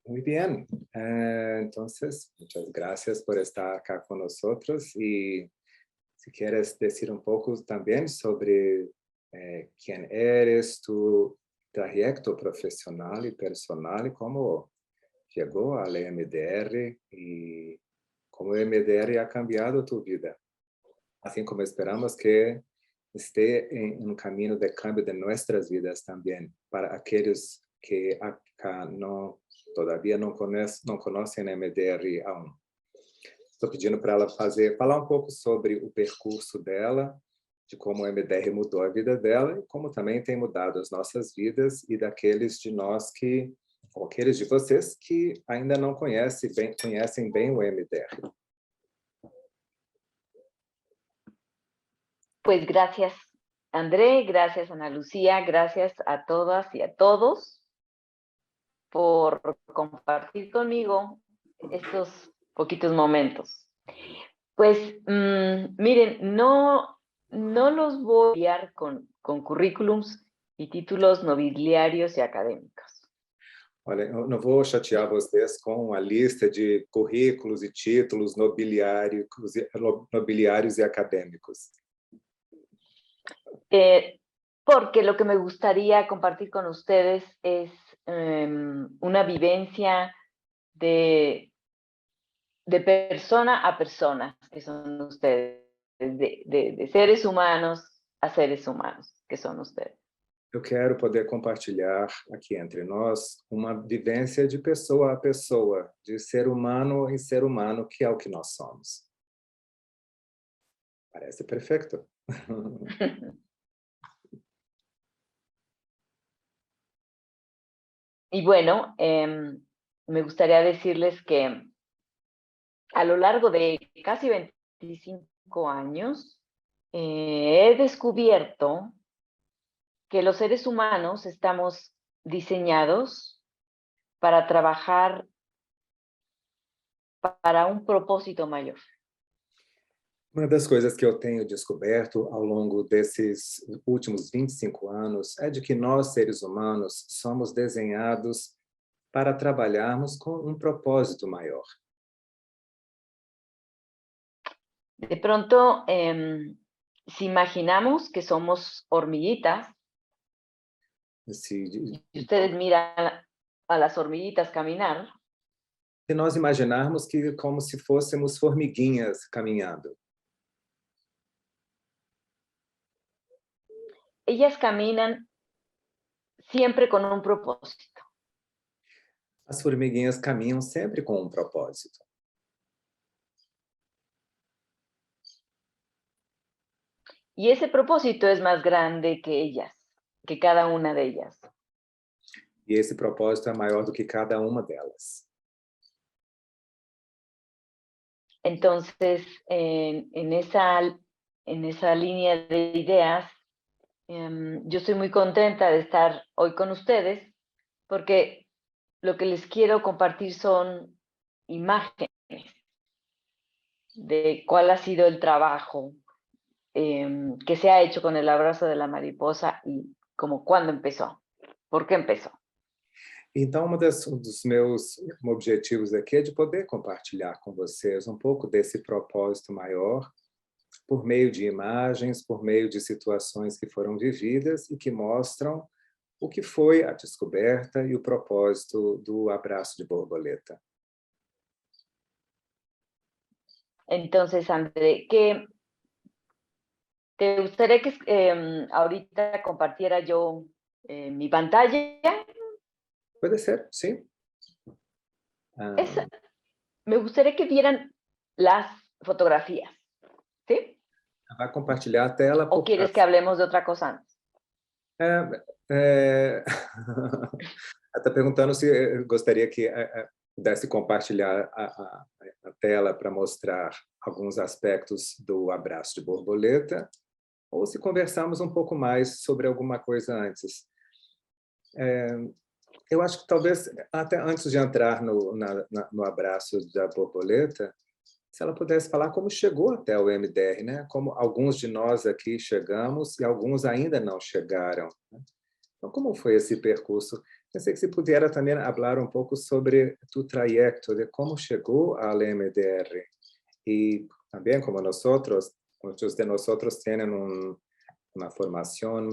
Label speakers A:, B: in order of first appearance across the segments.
A: Muy bien. Entonces, muchas gracias por estar acá con nosotros y si quieres decir un poco también sobre quién eres, tu trayecto profesional y personal y cómo llegó al EMDR y cómo el EMDR ha cambiado tu vida, así como esperamos que esté en un camino de cambio de nuestras vidas también, para aquellos que acá todavía não conhecem a MDR aún. Estou pedindo para ela falar um pouco sobre o percurso dela, de como o MDR mudou a vida dela e como também tem mudado as nossas vidas e daqueles de nós ou aqueles de vocês que ainda não conhecem bem o MDR.
B: Pues gracias, André, gracias, Ana Lucía, gracias a todas y a todos por compartir conmigo estos poquitos momentos. Pues miren, no los voy a enviar con currículums y títulos nobiliarios y académicos.
A: Olha, eu não vou chatear vocês com a lista de currículos e títulos nobiliários e acadêmicos.
B: Porque lo que me gustaría compartir con ustedes es una vivencia de persona a persona, que son ustedes, de seres humanos a seres humanos, que son ustedes.
A: Eu quero poder compartilhar aqui entre nós uma vivência de pessoa a pessoa, de ser humano em ser humano, que é o que nós somos. Parece perfeito.
B: Y bueno, me gustaría decirles que a lo largo de casi 25 años he descubierto que los seres humanos estamos diseñados para trabajar para un propósito mayor.
A: Uma das coisas que eu tenho descoberto ao longo desses últimos 25 anos é de que nós, seres humanos, somos desenhados para trabalharmos com um propósito maior.
B: De pronto, si imaginamos que somos hormiguitas,
A: Se
B: ustedes miran a las hormiguitas caminar,
A: nós imaginarmos que como se fôssemos formiguinhas caminhando.
B: ellas caminan siempre con un propósito.
A: As formiguinhas caminham sempre com um propósito.
B: Y ese propósito es más grande que ellas, que cada una de ellas.
A: E esse propósito é maior do que cada uma delas.
B: Entonces, en esa línea de ideas, yo estoy muy contenta de estar hoy con ustedes porque lo que les quiero compartir son imágenes de cuál ha sido el trabajo que se ha hecho con el abrazo de la mariposa y como cuándo empezó, por qué empezó.
A: Então, um dos meus objetivos aqui é de poder compartilhar com vocês um pouco desse propósito maior, por meio de imagens, por meio de situações que foram vividas e que mostram o que foi a descoberta e o propósito do abraço de borboleta.
B: Entonces, André, ¿te gustaría que ahorita compartiera yo mi pantalla?
A: Pode ser, sim.
B: Me gustaría que vieran las fotografías, ¿sí?
A: Vai compartilhar a tela.
B: ¿O quieres que hablemos de otra cosa antes?
A: Está perguntando se gostaria que pudesse compartilhar a tela para mostrar alguns aspectos do abraço de borboleta, ou se conversarmos um pouco mais sobre alguma coisa antes. Eu acho que talvez, até antes de entrar no abraço da borboleta, se ela pudesse falar como chegou até o MDR, né? Como alguns de nós aqui chegamos e alguns ainda não chegaram. Né? Então, como foi esse percurso? Pensei que você pudiera também falar um pouco sobre tu trayecto, de como chegou ao MDR. E também, como muitos de nós têm uma formação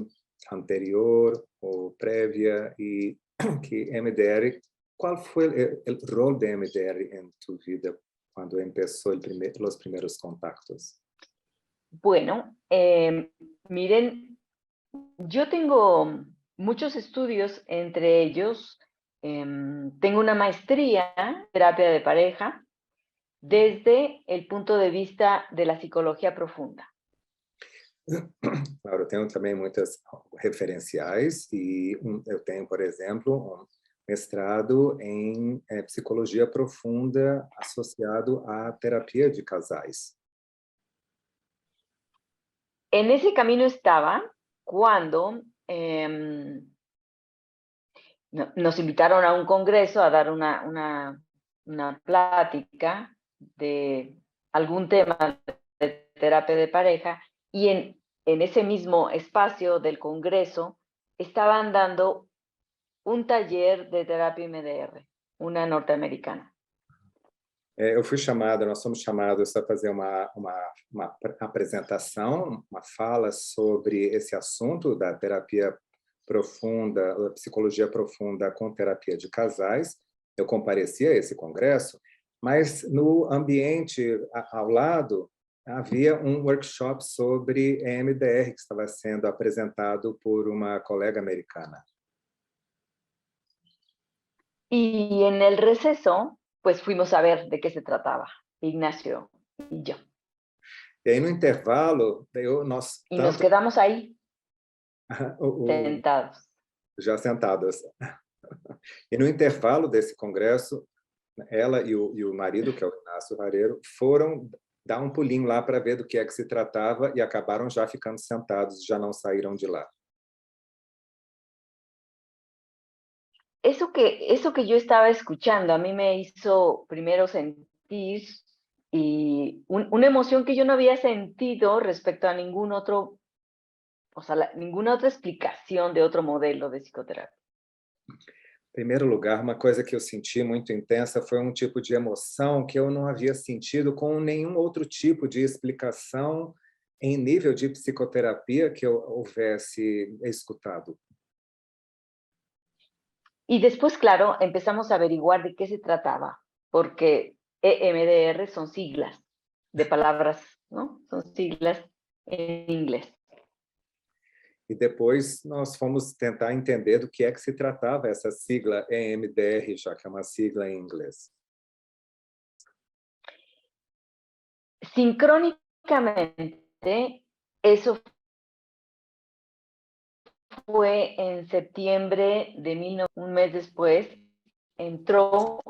A: anterior ou prévia, e que MDR, ¿cuál fue el rol de MDR en tu vida cuando empezó los primeros contactos?
B: Bueno, miren, yo tengo muchos estudios, entre ellos tengo una maestría en terapia de pareja desde el punto de vista de la psicología profunda.
A: Claro, eu tenho também muitas referenciais e eu tenho, por exemplo, um mestrado em psicologia profunda associado à terapia de casais.
B: En ese camino estaba cuando nos invitaron a un congreso a dar una plática de algún tema de terapia de pareja, y en ese mismo espacio del congreso estaban dando un taller de terapia MDR, una norteamericana.
A: Eu fui chamado, nós somos chamados a fazer uma apresentação, uma fala sobre esse assunto da terapia profunda, da psicologia profunda com terapia de casais. Eu compareci a esse congresso, mas no ambiente ao lado havia um workshop sobre EMDR que estava sendo apresentado por uma colega americana.
B: Y en el receso, pues fuimos a ver de qué se trataba, Ignacio y yo.
A: E aí, no intervalo, nós
B: Y nos quedamos ahí, sentados.
A: já sentados. E no intervalo desse congresso, ela e o marido, que é o Inácio Rareiro, foram dar um pulinho lá para ver do que é que se tratava e acabaram já ficando sentados, já não saíram de lá.
B: Eso que yo estaba escuchando a mí me hizo primero sentir una emoción que yo no había sentido respecto a ningún otro, o sea, ninguna otra explicación de otro modelo de psicoterapia.
A: Em primeiro lugar, uma coisa que eu senti muito intensa foi um tipo de emoção que eu não havia sentido com nenhum outro tipo de explicação em nível de psicoterapia que eu houvesse escutado.
B: Y después, claro, empezamos a averiguar de qué se trataba, porque EMDR son siglas de palabras, ¿no? Son siglas en inglés.
A: E depois nós fomos tentar entender do que é que se tratava essa sigla EMDR, já que é uma sigla em inglês.
B: Sincrónicamente, eso fue en septiembre de un mes después, entró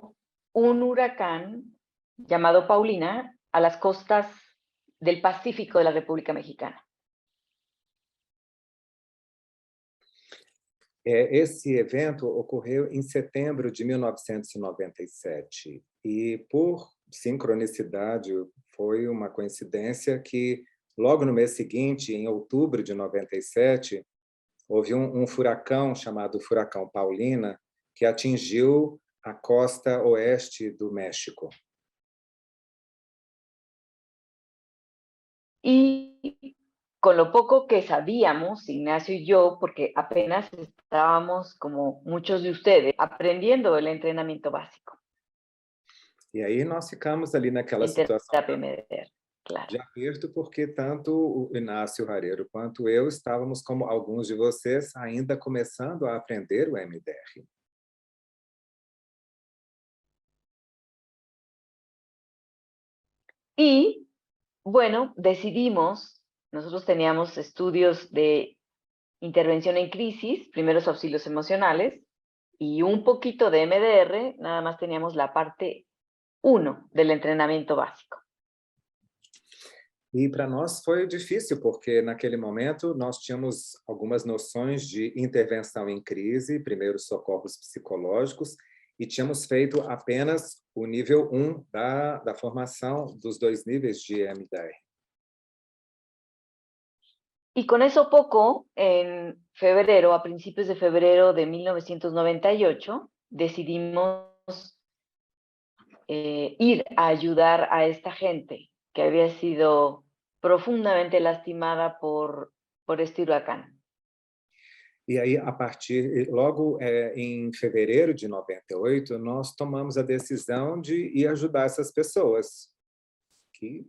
B: un huracán llamado Paulina a las costas del Pacífico de la República Mexicana.
A: Esse evento ocorreu em setembro de 1997 e, por sincronicidade, foi uma coincidência que, logo no mês seguinte, em outubro de 97, houve um furacão chamado Furacão Paulina, que atingiu a costa oeste do México.
B: Y con lo poco que sabíamos, Ignacio y yo, porque apenas estábamos, como muchos de ustedes, aprendiendo el entrenamiento básico.
A: E aí nós ficamos ali naquela situação
B: claro.
A: de aperto, porque tanto o Inácio Rareiro quanto eu estávamos, como alguns de vocês, ainda começando a aprender o MDR.
B: Y, bueno, decidimos, nosotros teníamos estudios de intervención en crisis, primeros auxilios emocionales, y un poquito de MDR, nada más teníamos la parte 1 del entrenamiento básico.
A: E para nós foi difícil, porque naquele momento nós tínhamos algumas noções de intervenção em crise, primeiros socorros psicológicos, e tínhamos feito apenas o nível 1 da formação dos 2 níveis de MDR.
B: Y con eso poco, en febrero, a principios de febrero de 1998, decidimos ir a ayudar a esta gente que había sido profundamente lastimada por este huracán.
A: E aí, a partir, logo em fevereiro de 98, nós tomamos a decisão de ir ajudar essas pessoas que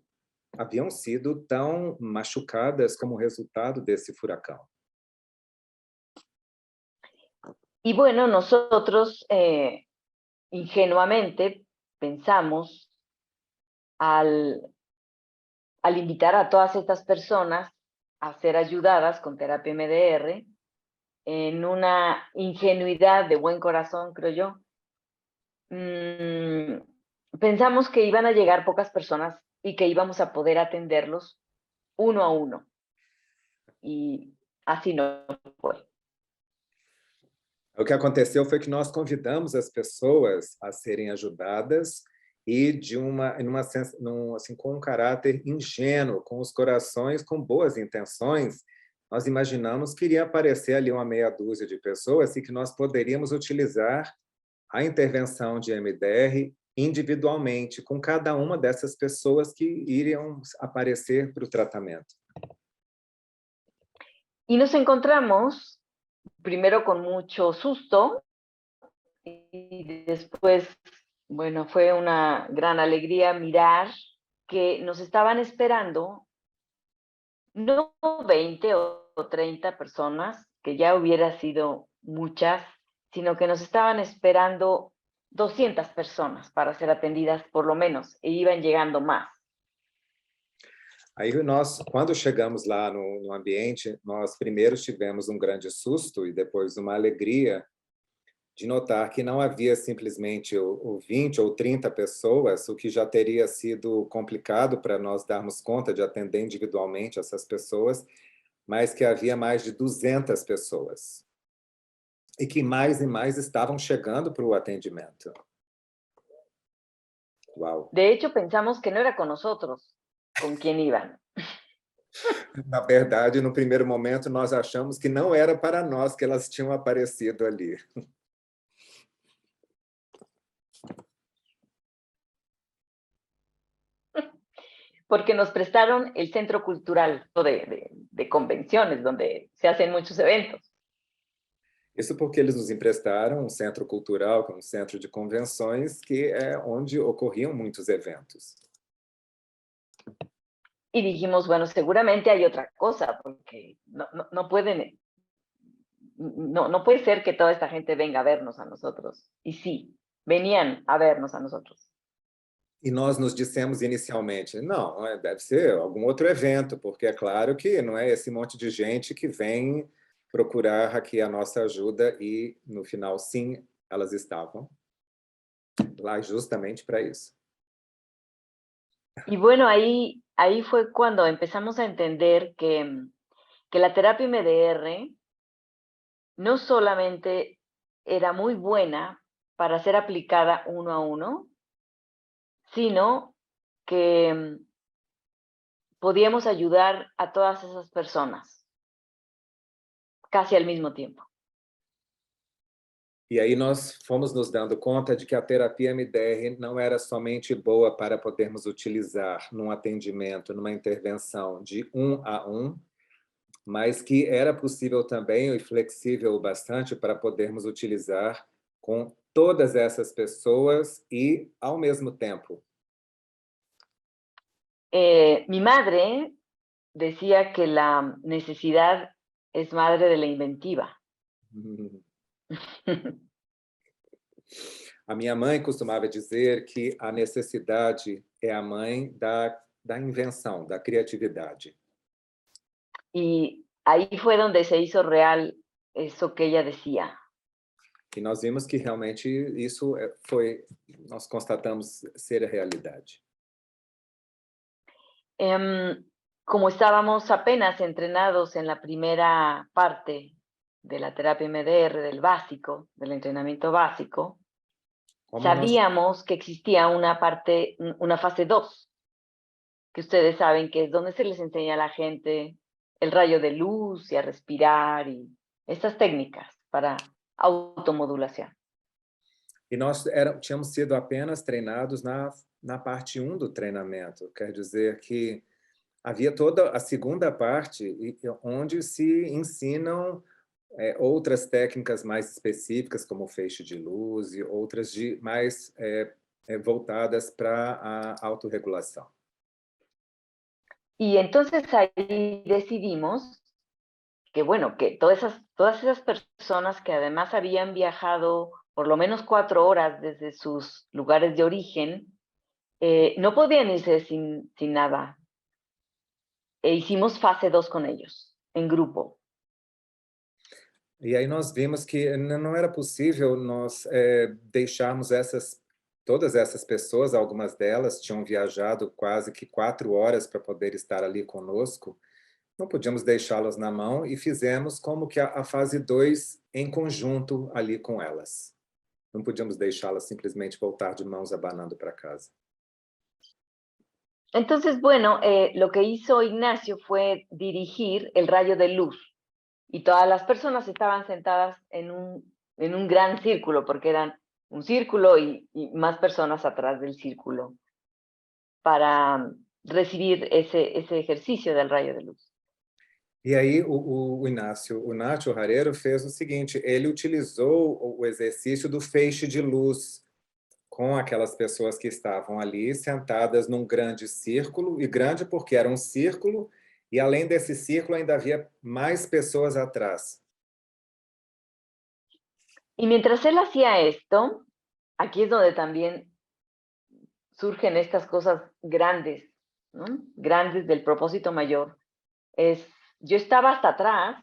A: haviam sido tão machucadas como resultado desse furacão.
B: Y bueno, nosotros ingenuamente pensamos al invitar a todas estas personas a ser ayudadas con terapia MDR, en una ingenuidad de buen corazón, creo yo, pensamos que iban a llegar pocas personas y que íbamos a poder atenderlos uno a uno. Y así no fue.
A: O que aconteceu foi que nós convidamos as pessoas a serem ajudadas e assim, com um caráter ingênuo, com os corações com boas intenções, nós imaginamos que iria aparecer ali uma meia dúzia de pessoas e que nós poderíamos utilizar a intervenção de MDR individualmente, com cada uma dessas pessoas que iriam aparecer para o tratamento.
B: Y nos encontramos primero con mucho susto y después, bueno, fue una gran alegría mirar que nos estaban esperando no 20 o 30 personas, que ya hubiera sido muchas, sino que nos estaban esperando 200 personas para ser atendidas por lo menos, e iban llegando más.
A: Aí nós, quando chegamos lá no ambiente, nós primeiro tivemos um grande susto e depois uma alegria de notar que não havia simplesmente o 20 ou 30 pessoas, o que já teria sido complicado para nós darmos conta de atender individualmente essas pessoas, mas que havia mais de 200 pessoas. E que mais e mais estavam chegando para o atendimento. Uau!
B: De hecho, pensamos que no era con nosotros con quien iban.
A: Na verdade, no primeiro momento, nós achamos que não era para nós que elas tinham aparecido ali.
B: Porque nos prestaron el centro cultural de convenciones, donde se hacen muchos eventos.
A: Isso porque eles nos emprestaram um centro cultural, que é um centro de convenções, que é onde ocorriam muitos eventos.
B: Y dijimos, bueno, seguramente hay otra cosa, porque no pueden, no puede ser que toda esta gente venga a vernos a nosotros. Y sí, venían a vernos a nosotros.
A: E nós nos dissemos inicialmente, não, deve ser algum outro evento, porque é claro que não é esse monte de gente que vem procurar aqui a nossa ajuda e, no final, sim, elas estavam lá justamente para isso.
B: Y bueno, ahí fue cuando empezamos a entender que la terapia MDR no solamente era muy buena para ser aplicada uno a uno, sino que podíamos ayudar a todas esas personas casi al mismo tiempo.
A: E aí nós fomos nos dando conta de que a terapia MDR não era somente boa para podermos utilizar num atendimento, numa intervenção de 1 a 1, mas que era possível também e flexível o bastante para podermos utilizar com todas essas pessoas e ao mesmo tempo.
B: Mi madre decía que la necesidad es madre de la inventiva.
A: A minha mãe costumava dizer que a necessidade é a mãe da invenção, da criatividade.
B: Y ahí fue donde se hizo real eso que ella decía.
A: E nós vimos que realmente isso nós constatamos ser a realidade.
B: Como estábamos apenas entrenados en la primera parte de la terapia MDR, del básico, del entrenamiento básico, sabíamos que existía una fase 2, que ustedes saben que es donde se les enseña a la gente el rayo de luz y a respirar y estas técnicas para automodulación.
A: E nós tínhamos sido apenas treinados na parte 1 do treinamento. Quer dizer que havia toda a segunda parte, onde se ensinam outras técnicas mais específicas, como o feixe de luz, e outras mais voltadas para a autorregulação.
B: Y entonces ahí decidimos que, bueno, que todas esas personas que además habían viajado por lo menos 4 horas desde sus lugares de origen, no podían irse sin nada. E hicimos fase 2 con ellos, en grupo.
A: E aí nós vimos que não era possível nós deixarmos todas essas pessoas, algumas delas tinham viajado quase que 4 horas para poder estar ali conosco, não podíamos deixá-las na mão e fizemos como que a fase 2 em conjunto ali com elas. Não podíamos deixá-las simplesmente voltar de mãos abanando para casa.
B: Entonces, bueno, lo que hizo Ignacio fue dirigir el rayo de luz y todas las personas estaban sentadas en un gran círculo, porque eran un círculo y más personas atrás del círculo para recibir ese ejercicio del rayo de luz.
A: E aí o Inácio Rareiro fez o seguinte, ele utilizou o exercício do feixe de luz com aquelas pessoas que estavam ali sentadas num grande círculo, e grande porque era um círculo, e além desse círculo ainda havia mais pessoas atrás.
B: Y mientras él hacía esto, aquí es donde también surgen estas cosas grandes, ¿no? Grandes del propósito mayor. Yo estaba hasta atrás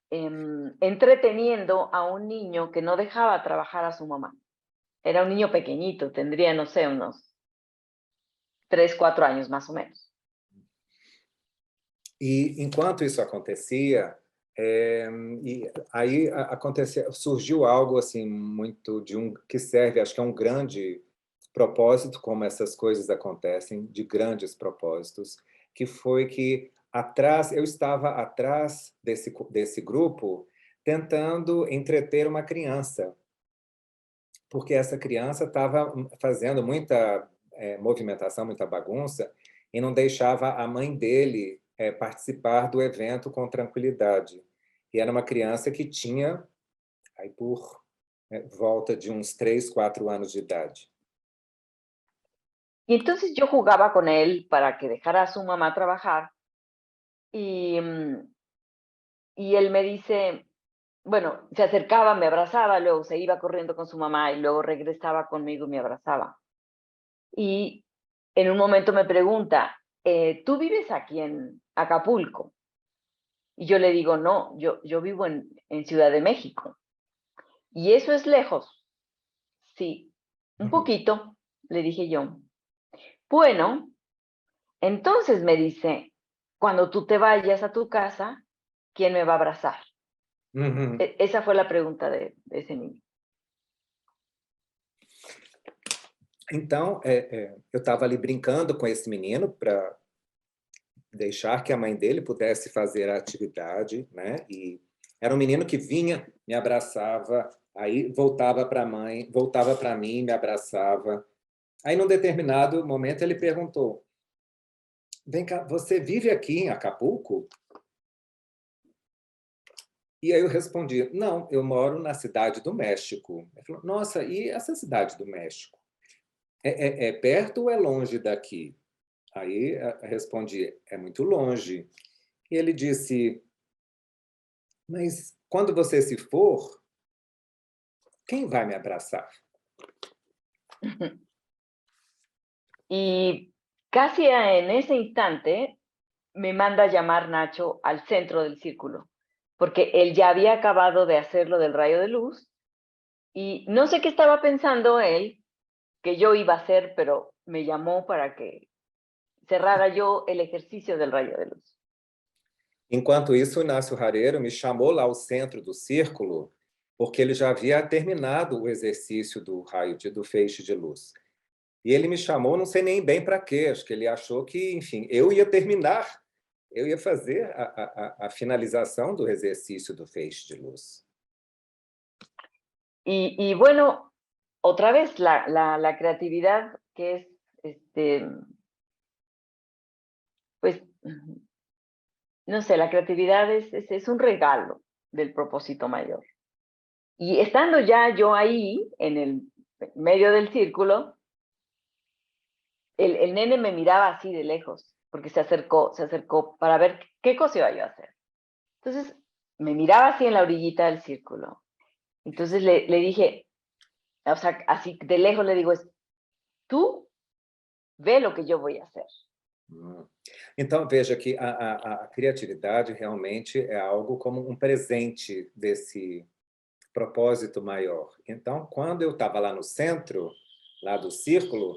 B: entreteniendo a un niño que no dejaba trabajar a su mamá. Era un niño pequeñito, tendría, no sé, unos 3, 4 años más o menos.
A: E enquanto isso acontecia, surgiu algo assim muito que serve, acho que é um grande propósito, como essas coisas acontecem, de grandes propósitos, que foi que eu estava atrás desse grupo tentando entreter uma criança, porque essa criança estava fazendo muita movimentação, muita bagunça, e não deixava a mãe dele participar do evento com tranquilidade. E era uma criança que tinha aí por volta de uns 3, 4 anos de idade.
B: Y entonces yo jugaba con él para que dejara a su mamá trabajar. Y él me dice, bueno, se acercaba, me abrazaba, luego se iba corriendo con su mamá y luego regresaba conmigo y me abrazaba. Y en un momento me pregunta, ¿tú vives aquí en Acapulco? Y yo le digo, no, yo vivo en Ciudad de México. ¿Y eso es lejos? Sí, un poquito, le dije yo. Bueno, entonces me dice, cuando tú te vayas a tu casa, ¿quién me va a abrazar? Esa fue la pregunta de ese niño.
A: Então, eu estava ali brincando com esse menino para deixar que a mãe dele pudesse fazer a atividade, né? E era um menino que vinha, me abraçava, aí voltava para a mãe, voltava para mim, me abraçava. Aí, num determinado momento, ele perguntou, vem cá, você vive aqui em Acapulco? E aí eu respondi, não, eu moro na cidade do México. Ele falou, nossa, e essa cidade do México? É perto ou é longe daqui? Aí eu respondi, é muito longe. E ele disse, mas quando você se for, quem vai me abraçar?
B: Y casi en ese instante me manda a llamar Nacho al centro del círculo, porque él ya había acabado de hacerlo del rayo de luz y no sé qué estaba pensando él que yo iba a hacer, pero me llamó para que cerrara yo el ejercicio del rayo de luz.
A: Enquanto isso, o Inácio Rareiro me chamou lá ao centro do círculo, porque ele já havia terminado o exercício do do feixe de luz. E ele me chamou, não sei nem bem para quê, acho que ele achou que, enfim, eu ia terminar eu ia fazer a finalização do exercício do feixe de luz.
B: Y bueno, otra vez la creatividad que es, pues, no sé, la creatividad es un regalo del propósito mayor. Y estando ya yo ahí, en el medio del círculo, el nene me miraba así de lejos, porque se acercó para ver qué cosa iba yo a hacer. Entonces, me miraba así en la orillita del círculo. Entonces le dije, o sea, así de lejos le digo, tú ve lo que yo voy a hacer.
A: Então, veja que a criatividade realmente é algo como um presente desse propósito maior. Então, quando eu estava lá no centro, lá do círculo,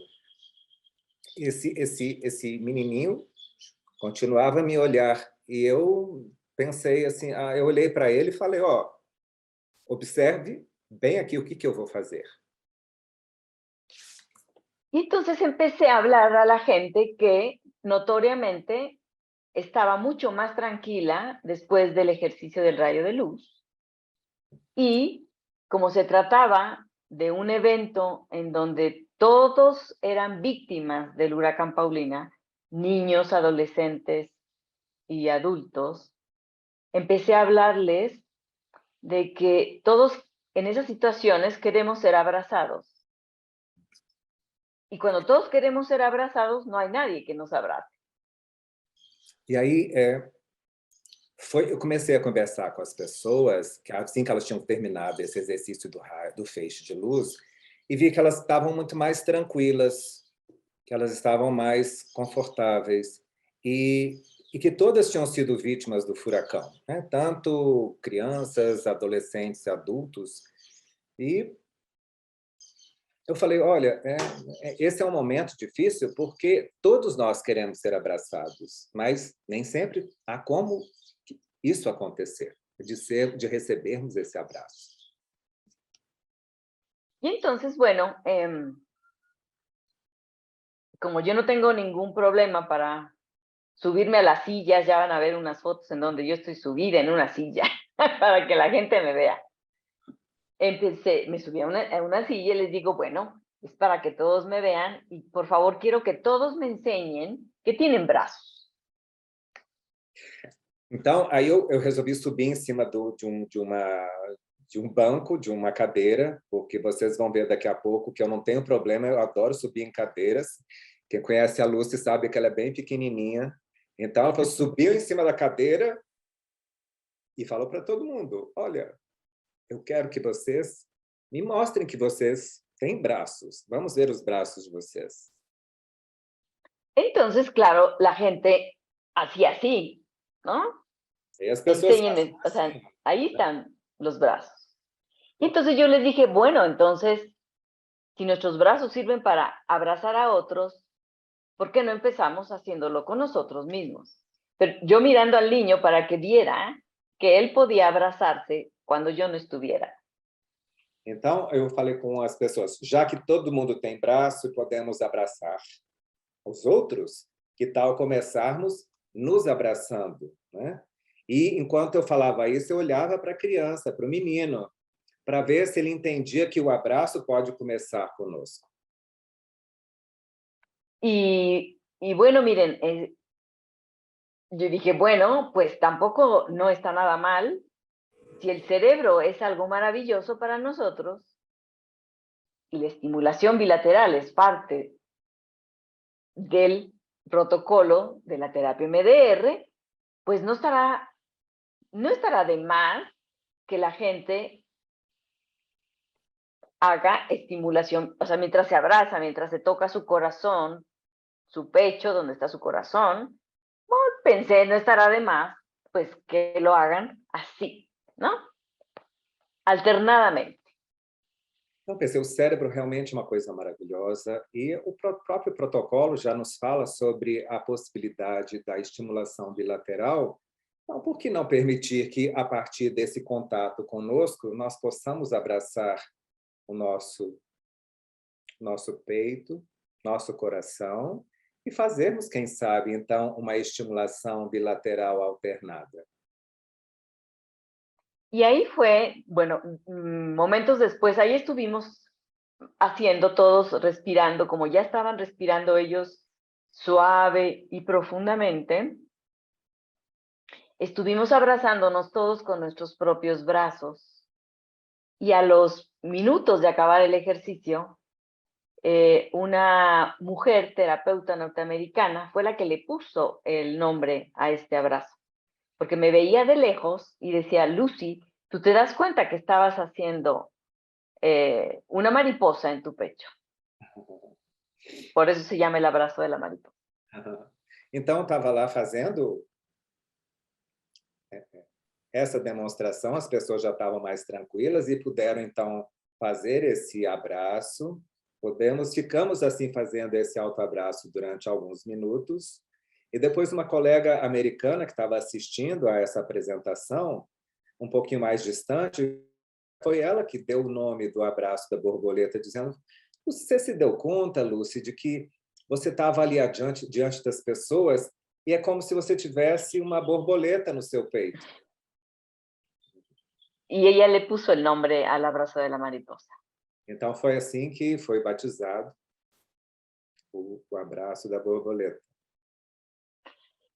A: esse menininho continuava a me olhar e eu pensei assim, eu olhei para ele e falei, ó, observe bem aqui o que eu vou fazer.
B: Y entonces empecé a hablar a la gente que notoriamente estaba mucho más tranquila después del ejercicio del rayo de luz. Y como se trataba de un evento en donde todos eran víctimas del huracán Paulina, niños, adolescentes y adultos, empecé a hablarles de que todos en esas situaciones queremos ser abrazados. Y cuando todos queremos ser abrazados, no hay nadie que nos abrace.
A: E aí, eu comecei a conversar com as pessoas, que assim que elas tinham terminado esse exercício do feixe de luz, e vi que elas estavam muito mais tranquilas, que elas estavam mais confortáveis, e que todas tinham sido vítimas do furacão, né? Tanto crianças, adolescentes, adultos. E eu falei, olha, esse é um momento difícil porque todos nós queremos ser abraçados, mas nem sempre há como isso acontecer, de recebermos esse abraço.
B: Y entonces, bueno, como yo no tengo ningún problema para subirme a las sillas, ya van a ver unas fotos en donde yo estoy subida en una silla para que la gente me vea. Me subí a una silla y les digo, bueno, es para que todos me vean y por favor quiero que todos me enseñen que tienen brazos.
A: Então, aí eu resolvi subir em cima de um banco, de uma cadeira, porque vocês vão ver daqui a pouco que eu não tenho problema, eu adoro subir em cadeiras. Quem conhece a Lucy sabe que ela é bem pequenininha. Então, ela subiu em cima da cadeira e falou para todo mundo, olha, eu quero que vocês me mostrem que vocês têm braços. Vamos ver os braços de vocês.
B: Entonces, claro, la gente hacía así, ¿no?
A: E as pessoas fazem
B: o sea,
A: assim.
B: ahí están los brazos. Y entonces yo les dije, bueno, entonces, si nuestros brazos sirven para abrazar a otros, ¿por qué no empezamos haciéndolo con nosotros mismos? Pero yo mirando al niño para que viera que él podía abrazarse cuando yo no estuviera.
A: Então, eu falei com as pessoas, já que todo mundo tem braço e podemos abraçar os outros, que tal começarmos nos abraçando, né? E, enquanto eu falava isso, eu olhava para a criança, para o menino, para ver se ele entendia que o abraço pode começar conosco.
B: Y bueno, miren, yo dije, bueno, pues tampoco no está nada mal. Si el cerebro es algo maravilloso para nosotros y la estimulación bilateral es parte del protocolo de la terapia MDR, pues no estará de más que la gente haga estimulación, o sea, mientras se abraza, mientras se toca su corazón, su pecho, donde está su corazón, pues pensé, no estará de más, pues que lo hagan así, ¿no? Alternadamente.
A: Então, pensei, o cérebro realmente é uma coisa maravilhosa e o próprio protocolo já nos fala sobre a possibilidade da estimulação bilateral. Então, por que não permitir que, a partir desse contato conosco, nós possamos abraçar o nosso peito, nosso coração, e fazermos, quem sabe, então, uma estimulação bilateral alternada.
B: Y ahí fue, bueno, momentos después, ahí estuvimos haciendo todos, respirando, como ya estaban respirando ellos suave y profundamente, estuvimos abrazándonos todos con nuestros propios brazos. Y a los minutos de acabar el ejercicio, una mujer terapeuta norteamericana fue la que le puso el nombre a este abrazo, porque me veía de lejos y decía, Lucy, ¿tú te das cuenta que estabas haciendo una mariposa en tu pecho? Por eso se llama el abrazo de la mariposa.
A: Então, estava lá fazendo essa demonstração, as pessoas já estavam mais tranquilas e puderam, então, fazer esse abraço. Ficamos assim fazendo esse autoabraço durante alguns minutos. E depois uma colega americana que estava assistindo a essa apresentação, um pouquinho mais distante, foi ela que deu o nome do abraço da borboleta, dizendo: você se deu conta, Lucy, de que você estava ali diante das pessoas e é como se você tivesse uma borboleta no seu peito.
B: Y ella le puso el nombre al abrazo de la mariposa.
A: Então, foi assim que foi batizado o abrazo da borboleta.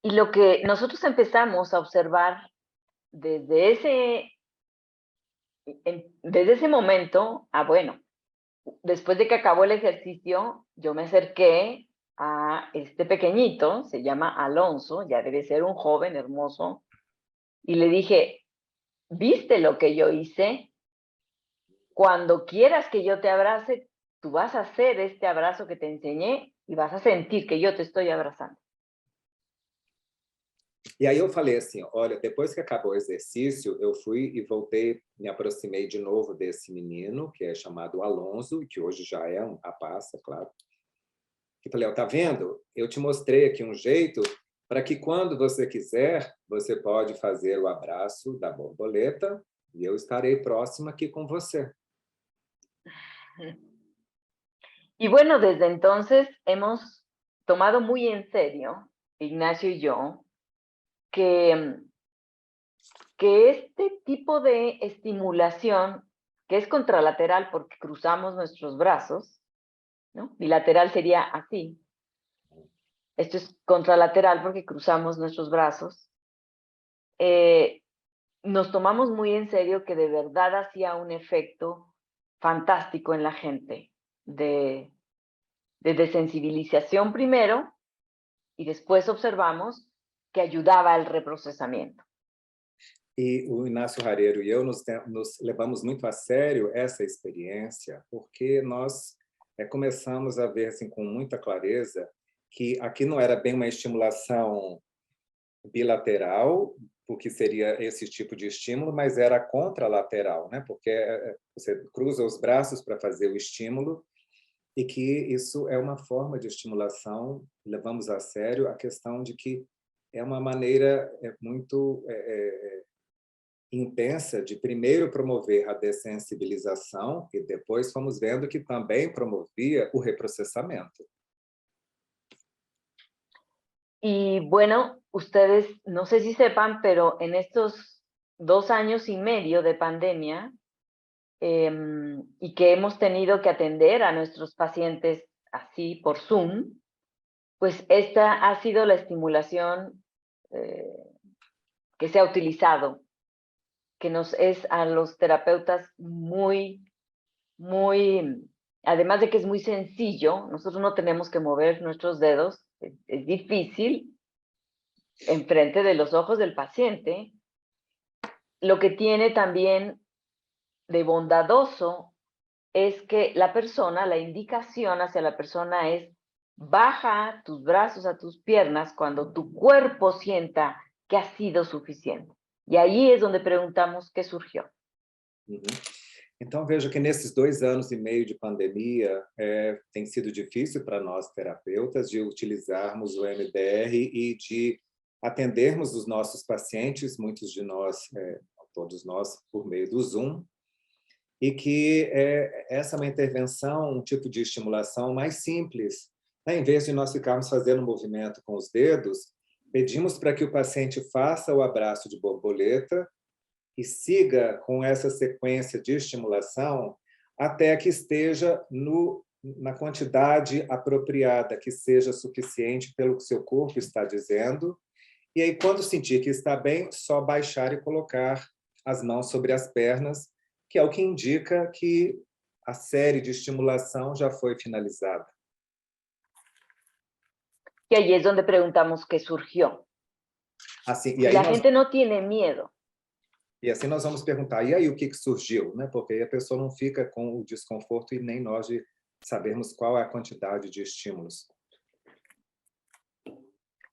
B: Y lo que nosotros empezamos a observar desde ese momento, bueno, después de que acabó el ejercicio, yo me acerqué a este pequeñito, se llama Alonso, ya debe ser un joven hermoso, y le dije, ¿viste lo que yo hice? Cuando quieras que yo te abrace, tú vas a hacer este abrazo que te enseñé y vas a sentir que yo te estoy abrazando.
A: E aí eu falei assim, olha, depois que acabou o exercício, eu fui e voltei, me aproximei de novo desse menino, que é chamado Alonso, que hoje já é um rapaz, é claro. E falei, tá vendo? Eu te mostrei aqui um jeito para que quando você quiser, você pode fazer o abraço da borboleta e eu estarei próxima aqui com você.
B: Y bueno, desde entonces hemos tomado muy en serio, Ignacio y yo, que este tipo de estimulación, que es contralateral porque cruzamos nuestros brazos, ¿no? Bilateral sería así. Esto es contralateral porque cruzamos nuestros brazos. Nos tomamos muy en serio que de verdad hacía un efecto fantástico en la gente, de desensibilización primero, y después observamos que ayudaba al reprocesamiento.
A: E o Inácio Rareiro e eu nos levamos muito a sério essa experiência, porque nós começamos a ver assim, com muita clareza que aqui não era bem uma estimulação bilateral, porque seria esse tipo de estímulo, mas era contralateral, né? Porque você cruza os braços para fazer o estímulo e que isso é uma forma de estimulação, levamos a sério a questão de que é uma maneira muito intensa de primeiro promover a dessensibilização e depois fomos vendo que também promovia o reprocessamento.
B: Y bueno, ustedes, no sé si sepan, pero en estos 2 años y medio de pandemia, y que hemos tenido que atender a nuestros pacientes así por Zoom, pues esta ha sido la estimulación que se ha utilizado, que nos es a los terapeutas muy, además de que es muy sencillo, nosotros no tenemos que mover nuestros dedos, es difícil, enfrente de los ojos del paciente. Lo que tiene también de bondadoso es que la indicación hacia la persona es baja tus brazos a tus piernas cuando tu cuerpo sienta que ha sido suficiente. E aí é onde perguntamos que surgiu.
A: Então, veja que nesses 2 anos e meio de pandemia, tem sido difícil para nós, terapeutas, de utilizarmos o MDR e de atendermos os nossos pacientes, muitos de nós, todos nós, por meio do Zoom, e que essa é uma intervenção, um tipo de estimulação mais simples, Em vez de nós ficarmos fazendo um movimento com os dedos, pedimos para que o paciente faça o abraço de borboleta e siga com essa sequência de estimulação até que esteja na quantidade apropriada, que seja suficiente pelo que seu corpo está dizendo. E aí, quando sentir que está bem, só baixar e colocar as mãos sobre as pernas, que é o que indica que a série de estimulação já foi finalizada.
B: Y allí es donde preguntamos qué surgió.
A: Assim,
B: Si la gente no tiene miedo.
A: E assim nós vamos perguntar, e aí o que surgiu? Né? Porque aí a pessoa não fica com o desconforto e nem nós de sabermos qual é a quantidade de estímulos.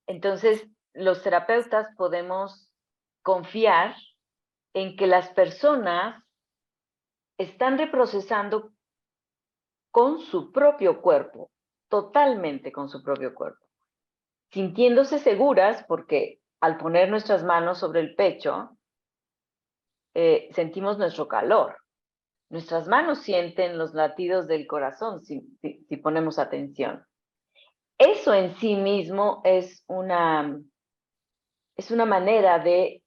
B: Entonces, los terapeutas podemos confiar en que las personas están reprocesando con su propio cuerpo, totalmente con su propio cuerpo, sintiéndose seguras porque al poner nuestras manos sobre el pecho, sentimos nuestro calor. Nuestras manos sienten los latidos del corazón si ponemos atención. Eso en sí mismo es una manera de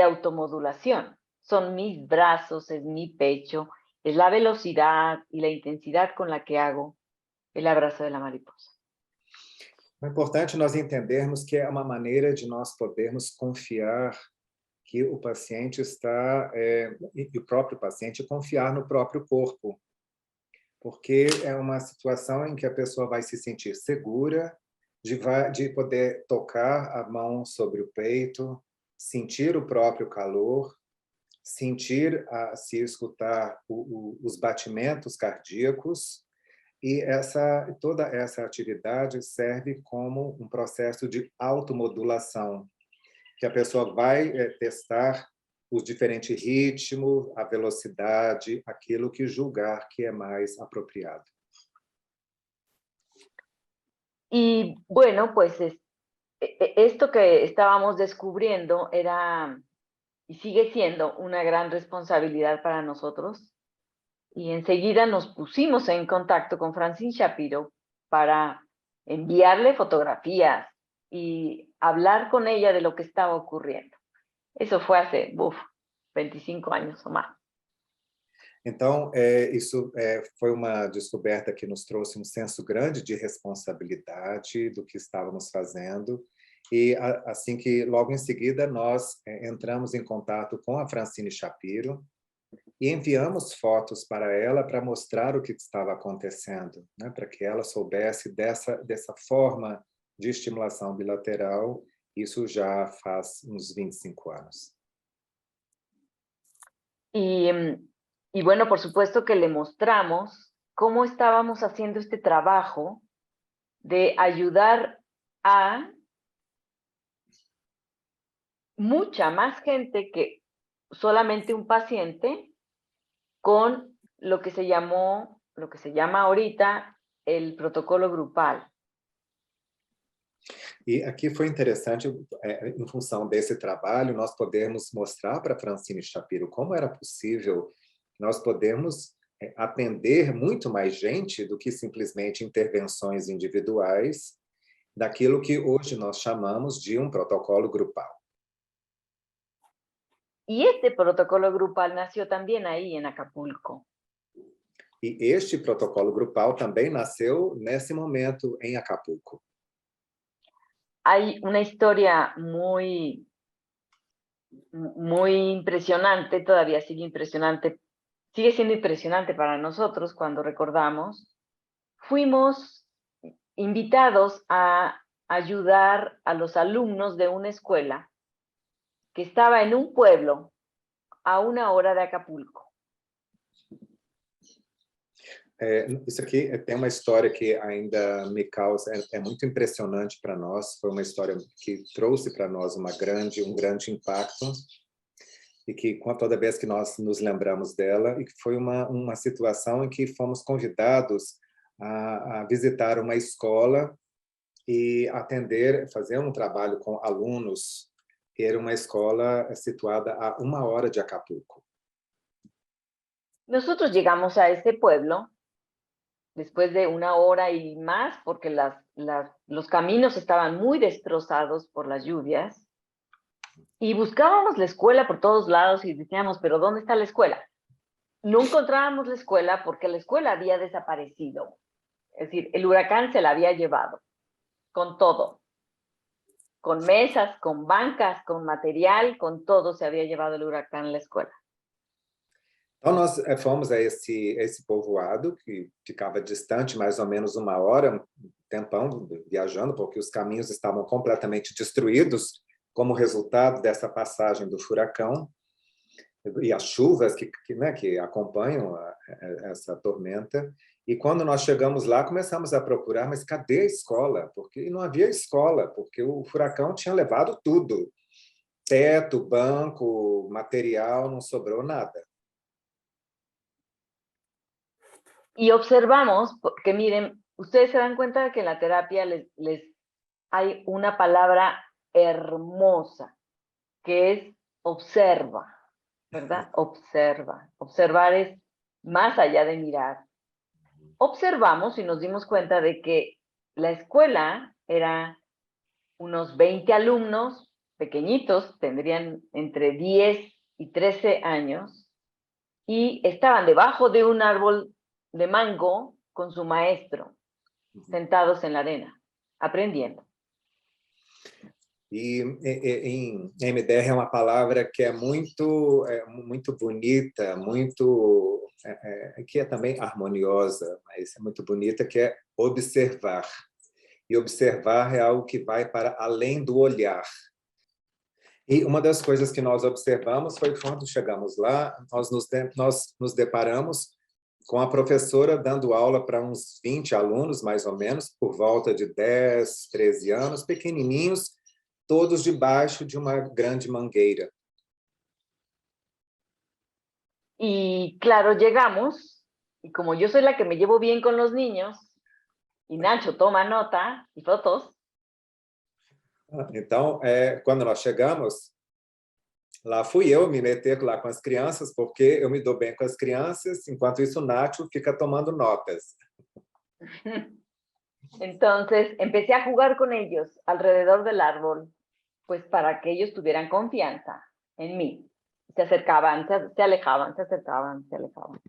B: automodulación. Son mis brazos, es mi pecho, es la velocidad y la intensidad con la que hago el abrazo de la mariposa.
A: É importante nós entendermos que é uma maneira de nós podermos confiar que o paciente está, e o próprio paciente confiar no próprio corpo, porque é uma situação em que a pessoa vai se sentir segura de poder tocar a mão sobre o peito, sentir o próprio calor, sentir, se escutar os batimentos cardíacos, e toda essa atividade serve como um processo de automodulação, que a pessoa vai testar os diferentes ritmos, a velocidade, aquilo que julgar que é mais apropriado.
B: Y bueno, pues esto que estábamos descubriendo era y sigue siendo una gran responsabilidad para nosotros. Y enseguida nos pusimos en contacto con Francine Shapiro para enviarle fotografías y hablar con ella de lo que estaba ocurriendo. Eso fue hace 25 anos ou mais.
A: Então, isso foi uma descoberta que nos trouxe um senso grande de responsabilidade do que estávamos fazendo. E assim que, logo em seguida, nós entramos em contato com a Francine Shapiro e enviamos fotos para ela para mostrar o que estava acontecendo, né? Para que ela soubesse dessa forma de estimulação bilateral. Isso já faz uns 25 anos.
B: Y bueno, por supuesto que le mostramos cómo estábamos haciendo este trabajo de ayudar a mucha más gente que solamente un paciente con lo que se llama ahorita el protocolo grupal.
A: E aqui foi interessante, em função desse trabalho, nós podemos mostrar para Francine Shapiro como era possível nós podermos atender muito mais gente do que simplesmente intervenções individuais, daquilo que hoje nós chamamos de um protocolo grupal.
B: Y este protocolo grupal nació también ahí en Acapulco.
A: E este protocolo grupal também nasceu nesse momento em Acapulco.
B: Hay una historia muy impresionante, todavía sigue siendo impresionante para nosotros cuando recordamos. Fuimos invitados a ayudar a los alumnos de una escuela que estaba en un pueblo a 1 hora de Acapulco.
A: Isso aqui tem uma história que ainda me causa, é muito impressionante para nós, foi uma história que trouxe para nós um grande impacto, e que toda vez que nós nos lembramos dela, e que foi uma situação em que fomos convidados a visitar uma escola e fazer um trabalho com alunos. Era uma escola situada a 1 hora de Acapulco.
B: Nosotros llegamos a este pueblo después de 1 hora y más, porque los caminos estaban muy destrozados por las lluvias, y buscábamos la escuela por todos lados y decíamos, pero ¿dónde está la escuela? No encontrábamos la escuela porque la escuela había desaparecido. Es decir, el huracán se la había llevado, con todo, con mesas, con bancas, con material, con todo se había llevado el huracán la escuela.
A: Então, nós fomos a esse povoado, que ficava distante mais ou menos 1 hora, um tempão viajando, porque os caminhos estavam completamente destruídos como resultado dessa passagem do furacão e as chuvas que acompanham essa tormenta. E quando nós chegamos lá, começamos a procurar, mas cadê a escola? Porque não havia escola, porque o furacão tinha levado tudo. Teto, banco, material, não sobrou nada.
B: Y observamos, que miren, ustedes se dan cuenta de que en la terapia hay una palabra hermosa, que es observa, ¿verdad? Observa. Observar es más allá de mirar. Observamos y nos dimos cuenta de que la escuela era unos 20 alumnos pequeñitos, tendrían entre 10 y 13 años, y estaban debajo de un árbol de mango con su maestro, sentados en la arena, aprendiendo.
A: E em MDR é uma palavra que é muito bonita, que é também harmoniosa, mas é muito bonita, que é observar. E observar é algo que vai para além do olhar. E uma das coisas que nós observamos foi quando chegamos lá, nós nos deparamos com a professora dando aula para uns 20 alunos, mais ou menos, por volta de 10, 13 anos, pequenininhos, todos debaixo de uma grande mangueira.
B: Y claro, llegamos, y como yo soy la que me llevo bien con los niños, y Nacho toma nota y fotos.
A: Então, quando nós chegamos, lá fui eu me meter lá com as crianças, porque eu me dou bem com as crianças, enquanto isso o Nacho fica tomando notas.
B: Entonces, empecé a jugar con ellos alrededor del árbol, pues para que ellos tuvieran confianza en mí. Se acercaban, se alejaban, se acercaban, se alejaban.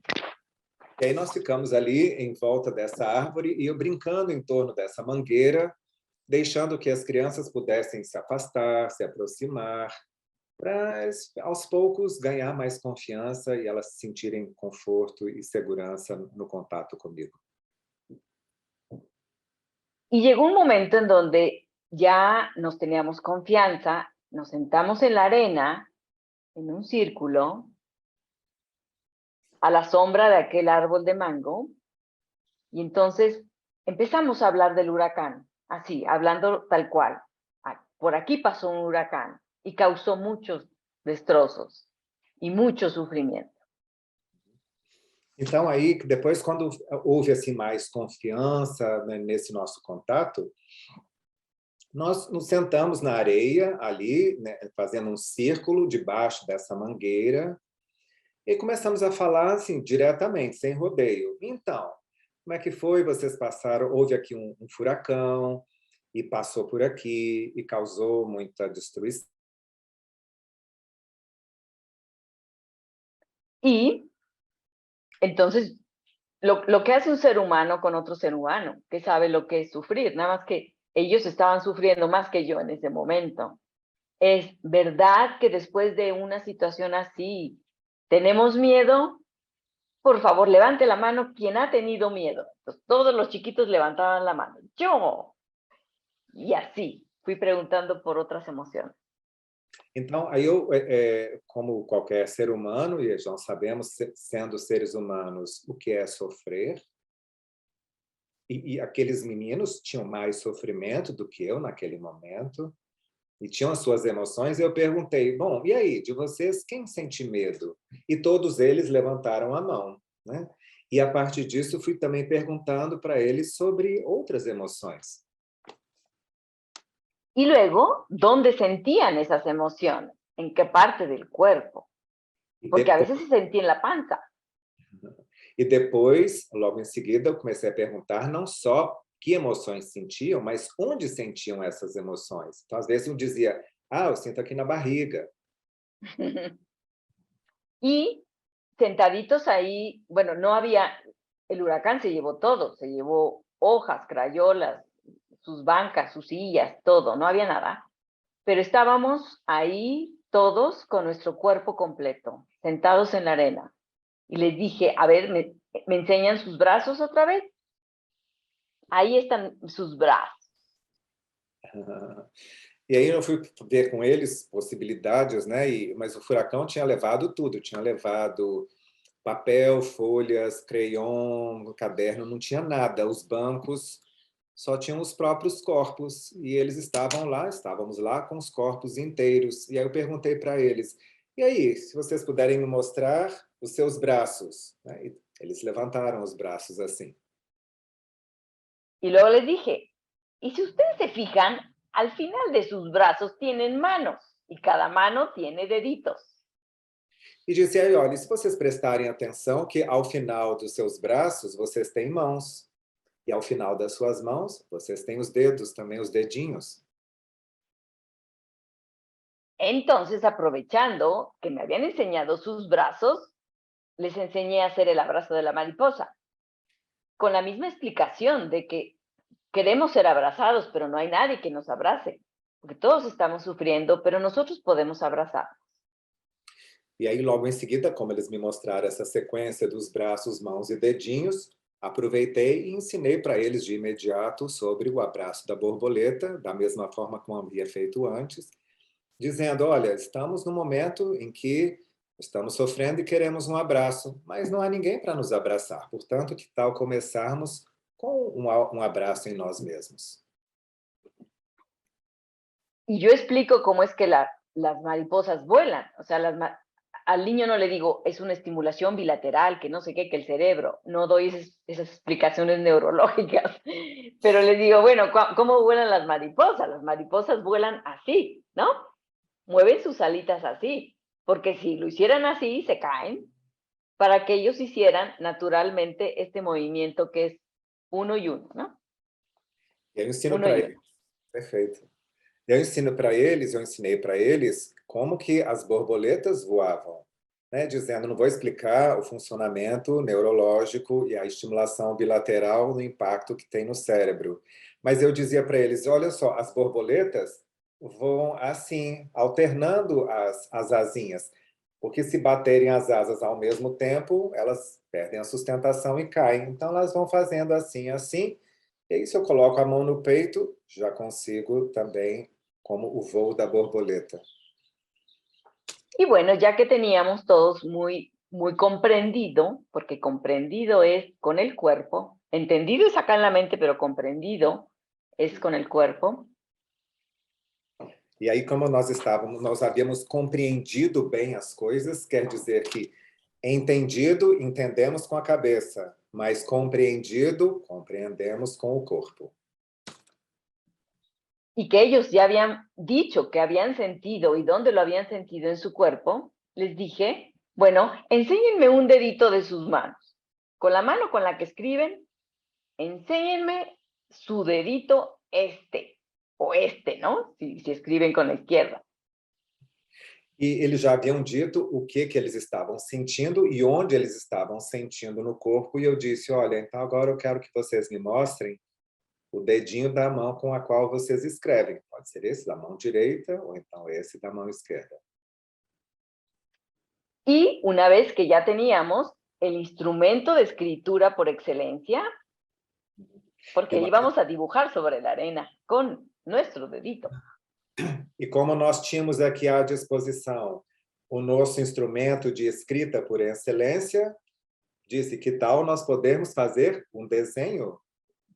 A: E aí nós ficamos ali em volta dessa árvore e eu brincando em torno dessa mangueira, deixando que as crianças pudessem se afastar, se aproximar, para aos poucos ganhar mais confiança e elas sentirem conforto e segurança no contato comigo.
B: Y llegó un momento en donde ya nos teníamos confianza, nos sentamos en la arena, en un círculo, a la sombra de aquel árbol de mango, y entonces empezamos a hablar del huracán, así, hablando tal cual. Por aquí pasó un huracán y causó muchos destrozos y mucho sufrimiento.
A: Então, aí, depois, quando houve assim, mais confiança, né, nesse nosso contato, nós nos sentamos na areia, ali, né, fazendo um círculo debaixo dessa mangueira, e começamos a falar assim, diretamente, sem rodeio. Então, como é que foi? Vocês passaram, houve aqui um furacão, e passou por aqui, e causou muita destruição.
B: Y entonces, lo que hace un ser humano con otro ser humano, que sabe lo que es sufrir, nada más que ellos estaban sufriendo más que yo en ese momento. Es verdad que después de una situación así, ¿tenemos miedo? Por favor, levante la mano quien ha tenido miedo. Entonces, todos los chiquitos levantaban la mano. ¡Yo! Y así, fui preguntando por otras emociones.
A: Então, aí eu, como qualquer ser humano, e já sabemos, sendo seres humanos, o que é sofrer, e aqueles meninos tinham mais sofrimento do que eu naquele momento, e tinham as suas emoções, e eu perguntei, bom, e aí, de vocês, quem sente medo? E todos eles levantaram a mão, né? E a partir disso, fui também perguntando para eles sobre outras emoções.
B: Y luego, ¿dónde sentían esas emociones? ¿En qué parte del cuerpo? Porque a veces se sentía en la panza.
A: E depois, logo em seguida, eu comecei a perguntar não só que emoções sentiam, mas onde sentiam essas emoções. Então, às vezes, eu dizia, eu sinto aqui na barriga.
B: Y sentaditos ahí, bueno, no había, el huracán se llevó todo, se llevó hojas, crayolas, sus bancas, sus sillas, todo, no había nada. Pero estábamos ahí todos con nuestro cuerpo completo, sentados en la arena. Y les dije, a ver, ¿me enseñan sus brazos otra vez? Ahí están sus brazos.
A: E aí eu fui ver com eles possibilidades, né? Mas o furacão tinha levado tudo, tinha levado papel, folhas, crayon, caderno, não tinha nada. Os bancos só tinham os próprios corpos e eles estávamos lá com os corpos inteiros. E aí eu perguntei para eles, e aí, se vocês puderem me mostrar os seus braços? Né? E eles levantaram os braços assim.
B: Y luego les dije, y si ustedes se fijan, al final de sus brazos tienen manos y cada mano tiene deditos.
A: E disse aí, olha, se vocês prestarem atenção que ao final dos seus braços vocês têm mãos. E ao final das suas mãos, vocês têm os dedos, também os dedinhos.
B: Entonces, aprovechando que me habían enseñado sus brazos, les enseñé a hacer el abrazo de la mariposa, con la misma explicación de que queremos ser abrazados, pero no hay nadie que nos abrace, porque todos estamos sufriendo, pero nosotros podemos abrazar.
A: E aí, logo em seguida, como eles me mostraram essa sequência dos braços, mãos e dedinhos, aproveitei e ensinei para eles de imediato sobre o abraço da borboleta, da mesma forma como havia feito antes, dizendo, olha, estamos no momento em que estamos sofrendo e queremos um abraço, mas não há ninguém para nos abraçar. Portanto, que tal começarmos com um abraço em nós mesmos?
B: Y yo explico cómo es que las mariposas vuelan. O sea, al niño no le digo, es una estimulación bilateral, que no sé qué, que el cerebro. No doy esas explicaciones neurológicas. Pero les digo, bueno, ¿cómo vuelan las mariposas? Las mariposas vuelan así, ¿no? Mueven sus alitas así. Porque si lo hicieran así, se caen. Para que ellos hicieran naturalmente este movimiento que es uno y uno, ¿no?
A: E eu ensino para eles. Perfeito. Eu ensinei para eles como que as borboletas voavam, né? Dizendo, não vou explicar o funcionamento neurológico e a estimulação bilateral no impacto que tem no cérebro. Mas eu dizia para eles, olha só, as borboletas voam assim, alternando as asinhas, porque se baterem as asas ao mesmo tempo, elas perdem a sustentação e caem. Então, elas vão fazendo assim, assim, e aí se eu coloco a mão no peito, já consigo também como o voo da borboleta.
B: Y bueno, ya que teníamos todos muy, muy comprendido, porque comprendido es con el cuerpo, entendido es acá en la mente, pero comprendido es con el cuerpo.
A: E aí, como nós havíamos compreendido bem as coisas, quer dizer que entendido, entendemos com a cabeça, mas compreendido, compreendemos com o corpo.
B: Y que ellos ya habían dicho que habían sentido y dónde lo habían sentido en su cuerpo, les dije, bueno, enséñenme un dedito de sus manos. Con la mano con la que escriben, enséñenme su dedito o ¿no? Si escriben con la izquierda.
A: E eles já haviam dito o que eles estavam sentindo e onde eles estavam sentindo no corpo, e eu disse, olha, então agora eu quero que vocês me mostrem o dedinho da mão com a qual vocês escrevem. Pode ser esse da mão direita ou então esse da mão esquerda.
B: Y una vez que ya teníamos el instrumento de escritura por excelencia, porque íbamos a dibujar sobre la arena con nuestro dedito.
A: E como nós tínhamos aqui à disposição o nosso instrumento de escrita por excelência, disse que tal nós podemos fazer um desenho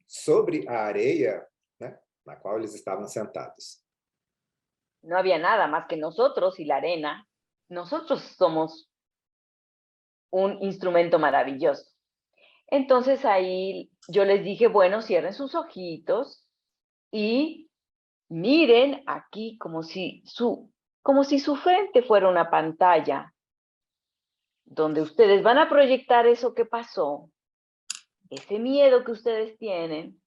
A: sobre a areia, né, na qual eles estavam sentados.
B: No había nada más que nosotros y la arena. Nosotros somos un instrumento maravilloso. Entonces ahí yo les dije, bueno, cierren sus ojitos y miren aquí como si su frente fuera una pantalla. donde ustedes van a proyectar eso que pasó, ese miedo que ustedes tienen,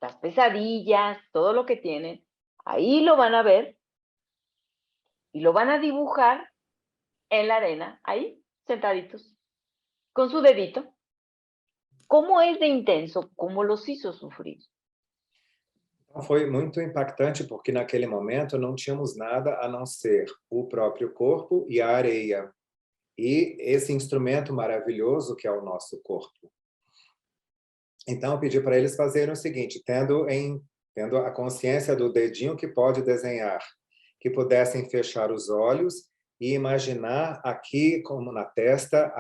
B: las pesadillas, todo lo que tienen, ahí lo van a ver y lo van a dibujar en la arena, ahí, sentaditos, con su dedito. ¿Cómo es de intenso? ¿Cómo los hizo sufrir?
A: Foi muito impactante, porque naquele momento não tínhamos nada a não ser o próprio corpo e a areia. E esse instrumento maravilhoso que é o nosso corpo. Então, eu pedi para eles fazerem o seguinte, tendo a consciência do dedinho que pode desenhar, que pudessem fechar os olhos e imaginar aqui, como na testa,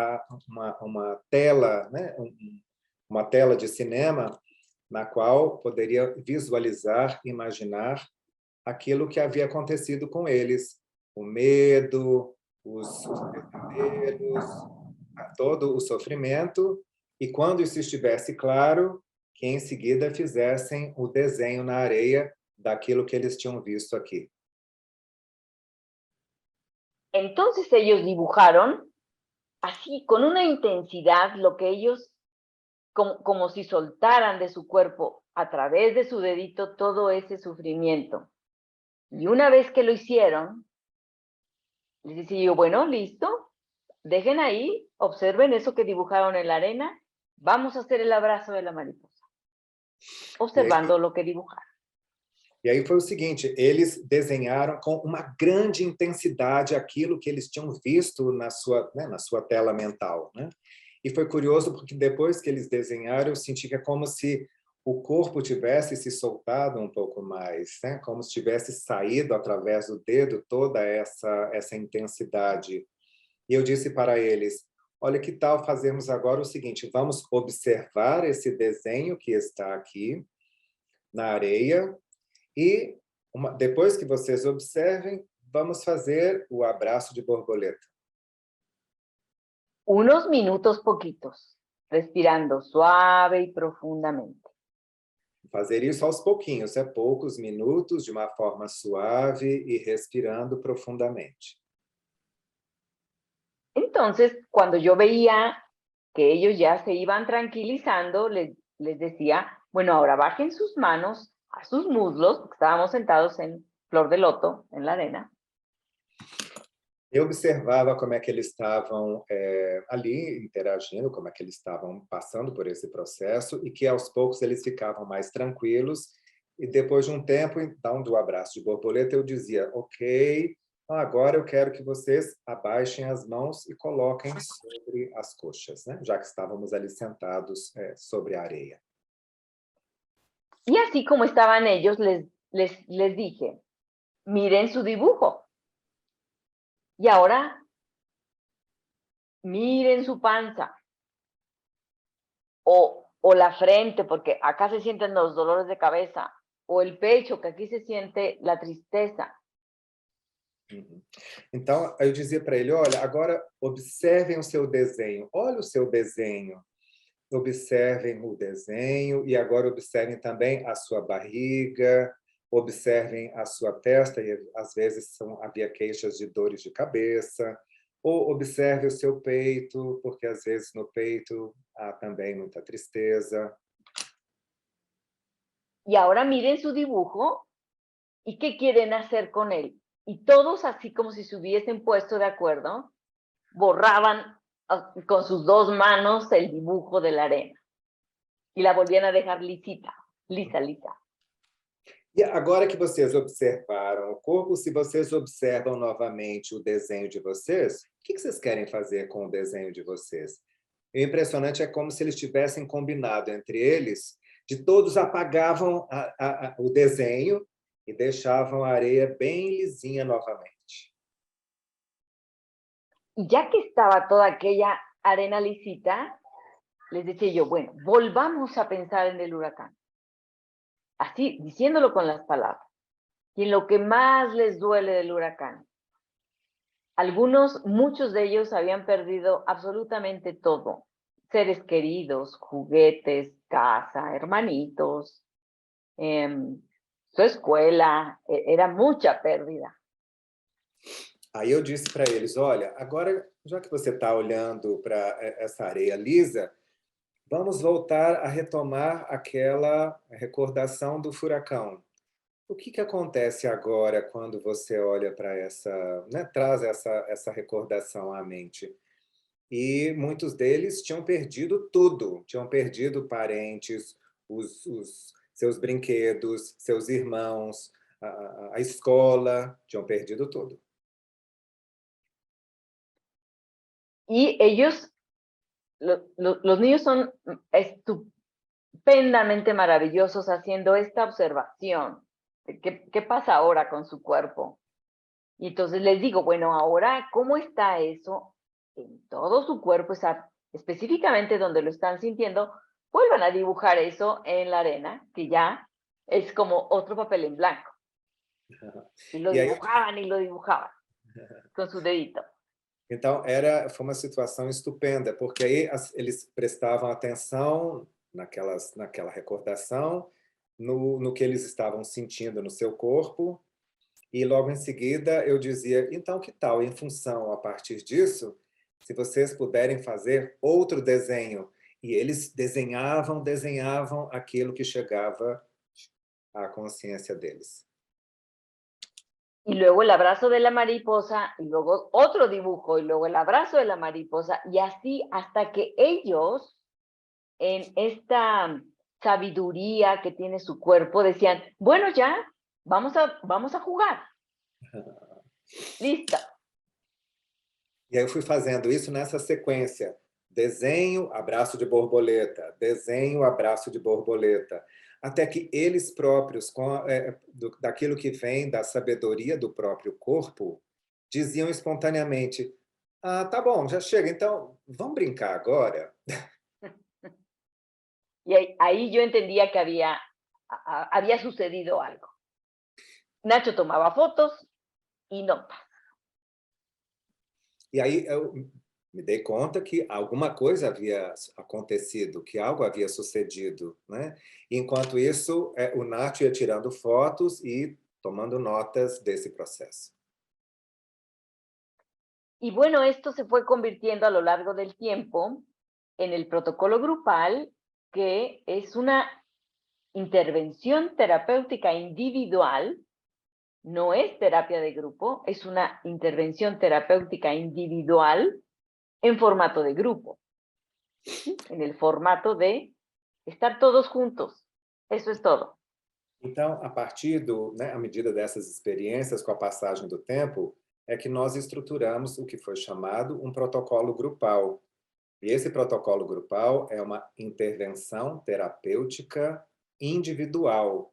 A: uma tela, né? Uma tela de cinema, na qual poderia visualizar, imaginar aquilo que havia acontecido com eles, o medo, os pesadelos, todo o sofrimento, e quando isso estivesse claro, que em seguida fizessem o desenho na areia daquilo que eles tinham visto aqui.
B: Entonces ellos dibujaron así, con una intensidad, lo que ellos, como si soltaran de su cuerpo a través de su dedito todo ese sufrimiento. Y una vez que lo hicieron, les decía yo, bueno, listo, dejen ahí, observen eso que dibujaron en la arena, vamos a hacer el abrazo de la mariposa, observando lo que dibujaron.
A: E aí foi o seguinte, eles desenharam com uma grande intensidade aquilo que eles tinham visto na sua tela mental, né? E foi curioso porque depois que eles desenharam, eu senti que é como se o corpo tivesse se soltado um pouco mais, né? Como se tivesse saído através do dedo toda essa intensidade. E eu disse para eles, olha, que tal fazermos agora o seguinte, vamos observar esse desenho que está aqui na areia, e depois que vocês observem, vamos fazer o abraço de borboleta.
B: Unos minutos poquitos, respirando suave y profundamente.
A: Fazer isso aos pouquinhos, poucos minutos, de uma forma suave e respirando profundamente.
B: Entonces, cuando yo veía que ellos ya se iban tranquilizando, les decía, bueno, ahora bajen sus manos a sus muslos, porque estábamos sentados en flor de loto, en la arena.
A: Eu observava como é que eles estavam ali interagindo, como é que eles estavam passando por esse processo e que aos poucos eles ficavam mais tranquilos. E depois de um tempo, então, do abraço de borboleta, eu dizia, ok, agora eu quero que vocês abaixem as mãos e coloquem sobre as coxas, né? Já que estávamos ali sentados sobre a areia.
B: Y así como estaban ellos, les dije, miren su dibujo. Y ahora, miren su panza. O la frente, porque acá se sienten los dolores de cabeza. O el pecho, que aquí se siente la tristeza.
A: Então, eu dizia para ele, olha, agora observem o seu desenho. Olha o seu desenho. Observem o desenho e agora observem também a sua barriga, observem a sua testa, e às vezes havia queixas de dores de cabeça, ou observe o seu peito, porque às vezes no peito há também muita tristeza.
B: Y ahora miren su dibujo y qué quieren hacer con él. Y todos, así como si se hubiesen puesto de acuerdo, borraban con sus dos manos el dibujo de la arena y la volvían a dejar lisita, lisa.
A: E agora que vocês observaram o corpo, se vocês observam novamente o desenho de vocês, o que vocês querem fazer com o desenho de vocês? O impressionante é como se eles tivessem combinado entre eles, de todos apagavam o desenho e deixavam a areia bem lisinha novamente.
B: Y ya que estaba toda aquella arena lisita, les decía yo, bueno, volvamos a pensar en el huracán. Así, diciéndolo con las palabras. Y en lo que más les duele del huracán. Muchos de ellos habían perdido absolutamente todo. Seres queridos, juguetes, casa, hermanitos, su escuela, era mucha pérdida.
A: Aí eu disse para eles, olha, agora, já que você está olhando para essa areia lisa, vamos voltar a retomar aquela recordação do furacão. O que que acontece agora quando você olha para essa, né, traz essa recordação à mente? E muitos deles tinham perdido tudo, tinham perdido parentes, os seus brinquedos, seus irmãos, a escola, tinham perdido tudo.
B: Y ellos, los niños son estupendamente maravillosos haciendo esta observación. ¿Qué pasa ahora con su cuerpo? Y entonces les digo, bueno, ahora, ¿cómo está eso en todo su cuerpo? Específicamente donde lo están sintiendo, vuelvan a dibujar eso en la arena, que ya es como otro papel en blanco. Y lo
A: E aí,
B: dibujaban y lo dibujaban con su dedito.
A: então, foi uma situação estupenda, porque aí eles prestavam atenção naquela recordação, no que eles estavam sentindo no seu corpo, e logo em seguida eu dizia, então que tal, em função, a partir disso, se vocês puderem fazer outro desenho. E eles desenhavam aquilo que chegava à consciência deles.
B: Y luego el abrazo de la mariposa, y luego otro dibujo, y luego el abrazo de la mariposa, y así hasta que ellos, en esta sabiduría que tiene su cuerpo, decían, bueno, ya, vamos a jugar. Listo.
A: E aí eu fui fazendo isso nessa sequência. Desenho, abraço de borboleta. Desenho, abraço de borboleta. Até que eles próprios, daquilo que vem da sabedoria do próprio corpo, diziam espontaneamente, ah, tá bom, já chega, então vamos brincar agora?
B: Y ahí yo entendía que había sucedido algo. Nacho tomaba fotos y notas.
A: E aí eu me dei conta que alguma coisa havia acontecido, que algo havia sucedido, né? Enquanto isso, o Nath ia tirando fotos e tomando notas desse processo.
B: Y bueno, esto se fue convirtiendo a lo largo del tiempo en el protocolo grupal, que es una intervención terapéutica individual, no es terapia de grupo, es una intervención terapéutica individual en formato de grupo, en el formato de estar todos juntos. Eso es todo.
A: Então, a partir à medida dessas experiências, com a passagem do tempo, é que nós estruturamos o que foi chamado um protocolo grupal. E esse protocolo grupal é uma intervenção terapêutica individual.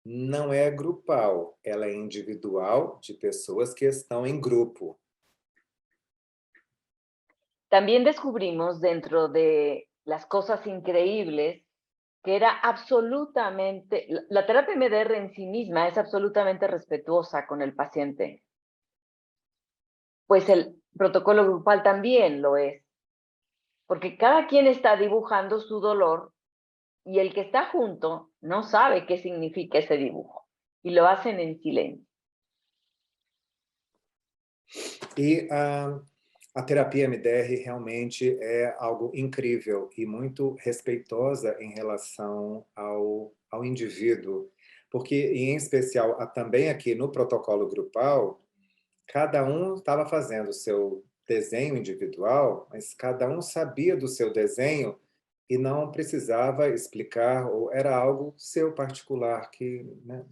A: Não é grupal, ela é individual de pessoas que estão em grupo.
B: También descubrimos dentro de las cosas increíbles que era absolutamente, la terapia MDR en sí misma es absolutamente respetuosa con el paciente. Pues el protocolo grupal también lo es, porque cada quien está dibujando su dolor y el que está junto no sabe qué significa ese dibujo y lo hacen en silencio.
A: E a terapia MDR realmente é algo incrível e muito respeitosa em relação ao indivíduo, porque, em especial, também aqui no protocolo grupal, cada um estava fazendo o seu desenho individual, mas cada um sabia do seu desenho e não precisava explicar, ou era algo seu particular, que, né,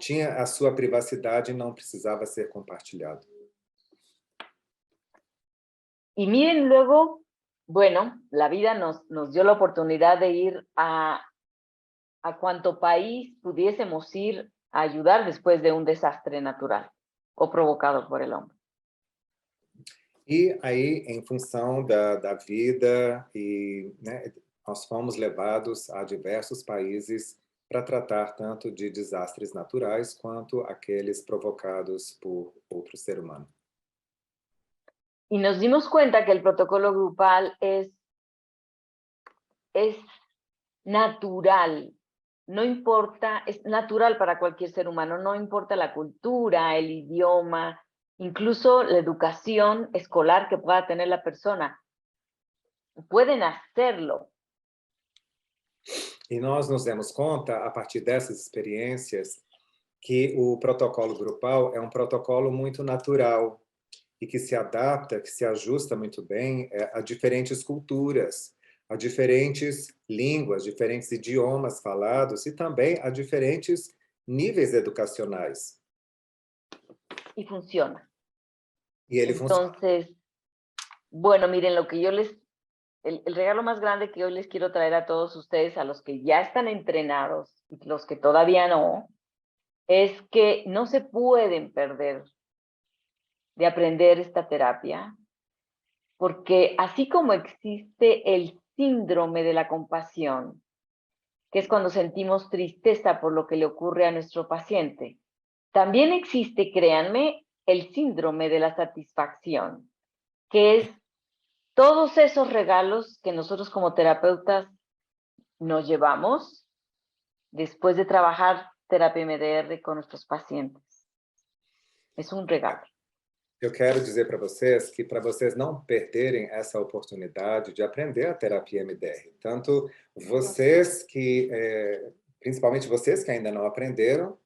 A: tinha a sua privacidade e não precisava ser compartilhado.
B: Y miren luego, bueno, la vida nos dio la oportunidad de ir a cuanto país pudiésemos ir a ayudar después de un desastre natural o provocado por el hombre.
A: E aí, em função da vida, né, nós fomos levados a diversos países para tratar tanto de desastres naturais quanto aqueles provocados por outro ser humano.
B: Y nos dimos cuenta que el protocolo grupal es natural, no importa, es natural para cualquier ser humano, no importa la cultura, el idioma, incluso la educación escolar que pueda tener la persona. Pueden hacerlo.
A: E nós nos demos conta, a partir dessas experiências, que o protocolo grupal é um protocolo muito natural e que se adapta, que se ajusta muito bem a diferentes culturas, a diferentes línguas, diferentes idiomas falados e também a diferentes níveis educacionais.
B: Y funciona.
A: E ele funciona.
B: Entonces, bueno, miren, lo que yo les, el regalo más grande que hoy les quiero traer a todos ustedes, a los que ya están entrenados y los que todavía no, es que no se pueden perder de aprender esta terapia, porque así como existe el síndrome de la compasión, que es cuando sentimos tristeza por lo que le ocurre a nuestro paciente, también existe, créanme, el síndrome de la satisfacción, que es todos esos regalos que nosotros como terapeutas nos llevamos después de trabajar terapia MDR con nuestros pacientes. Es un regalo.
A: Eu quero dizer para vocês não perderem essa oportunidade de aprender a terapia MDR. Tanto vocês que, principalmente vocês que ainda não aprenderam,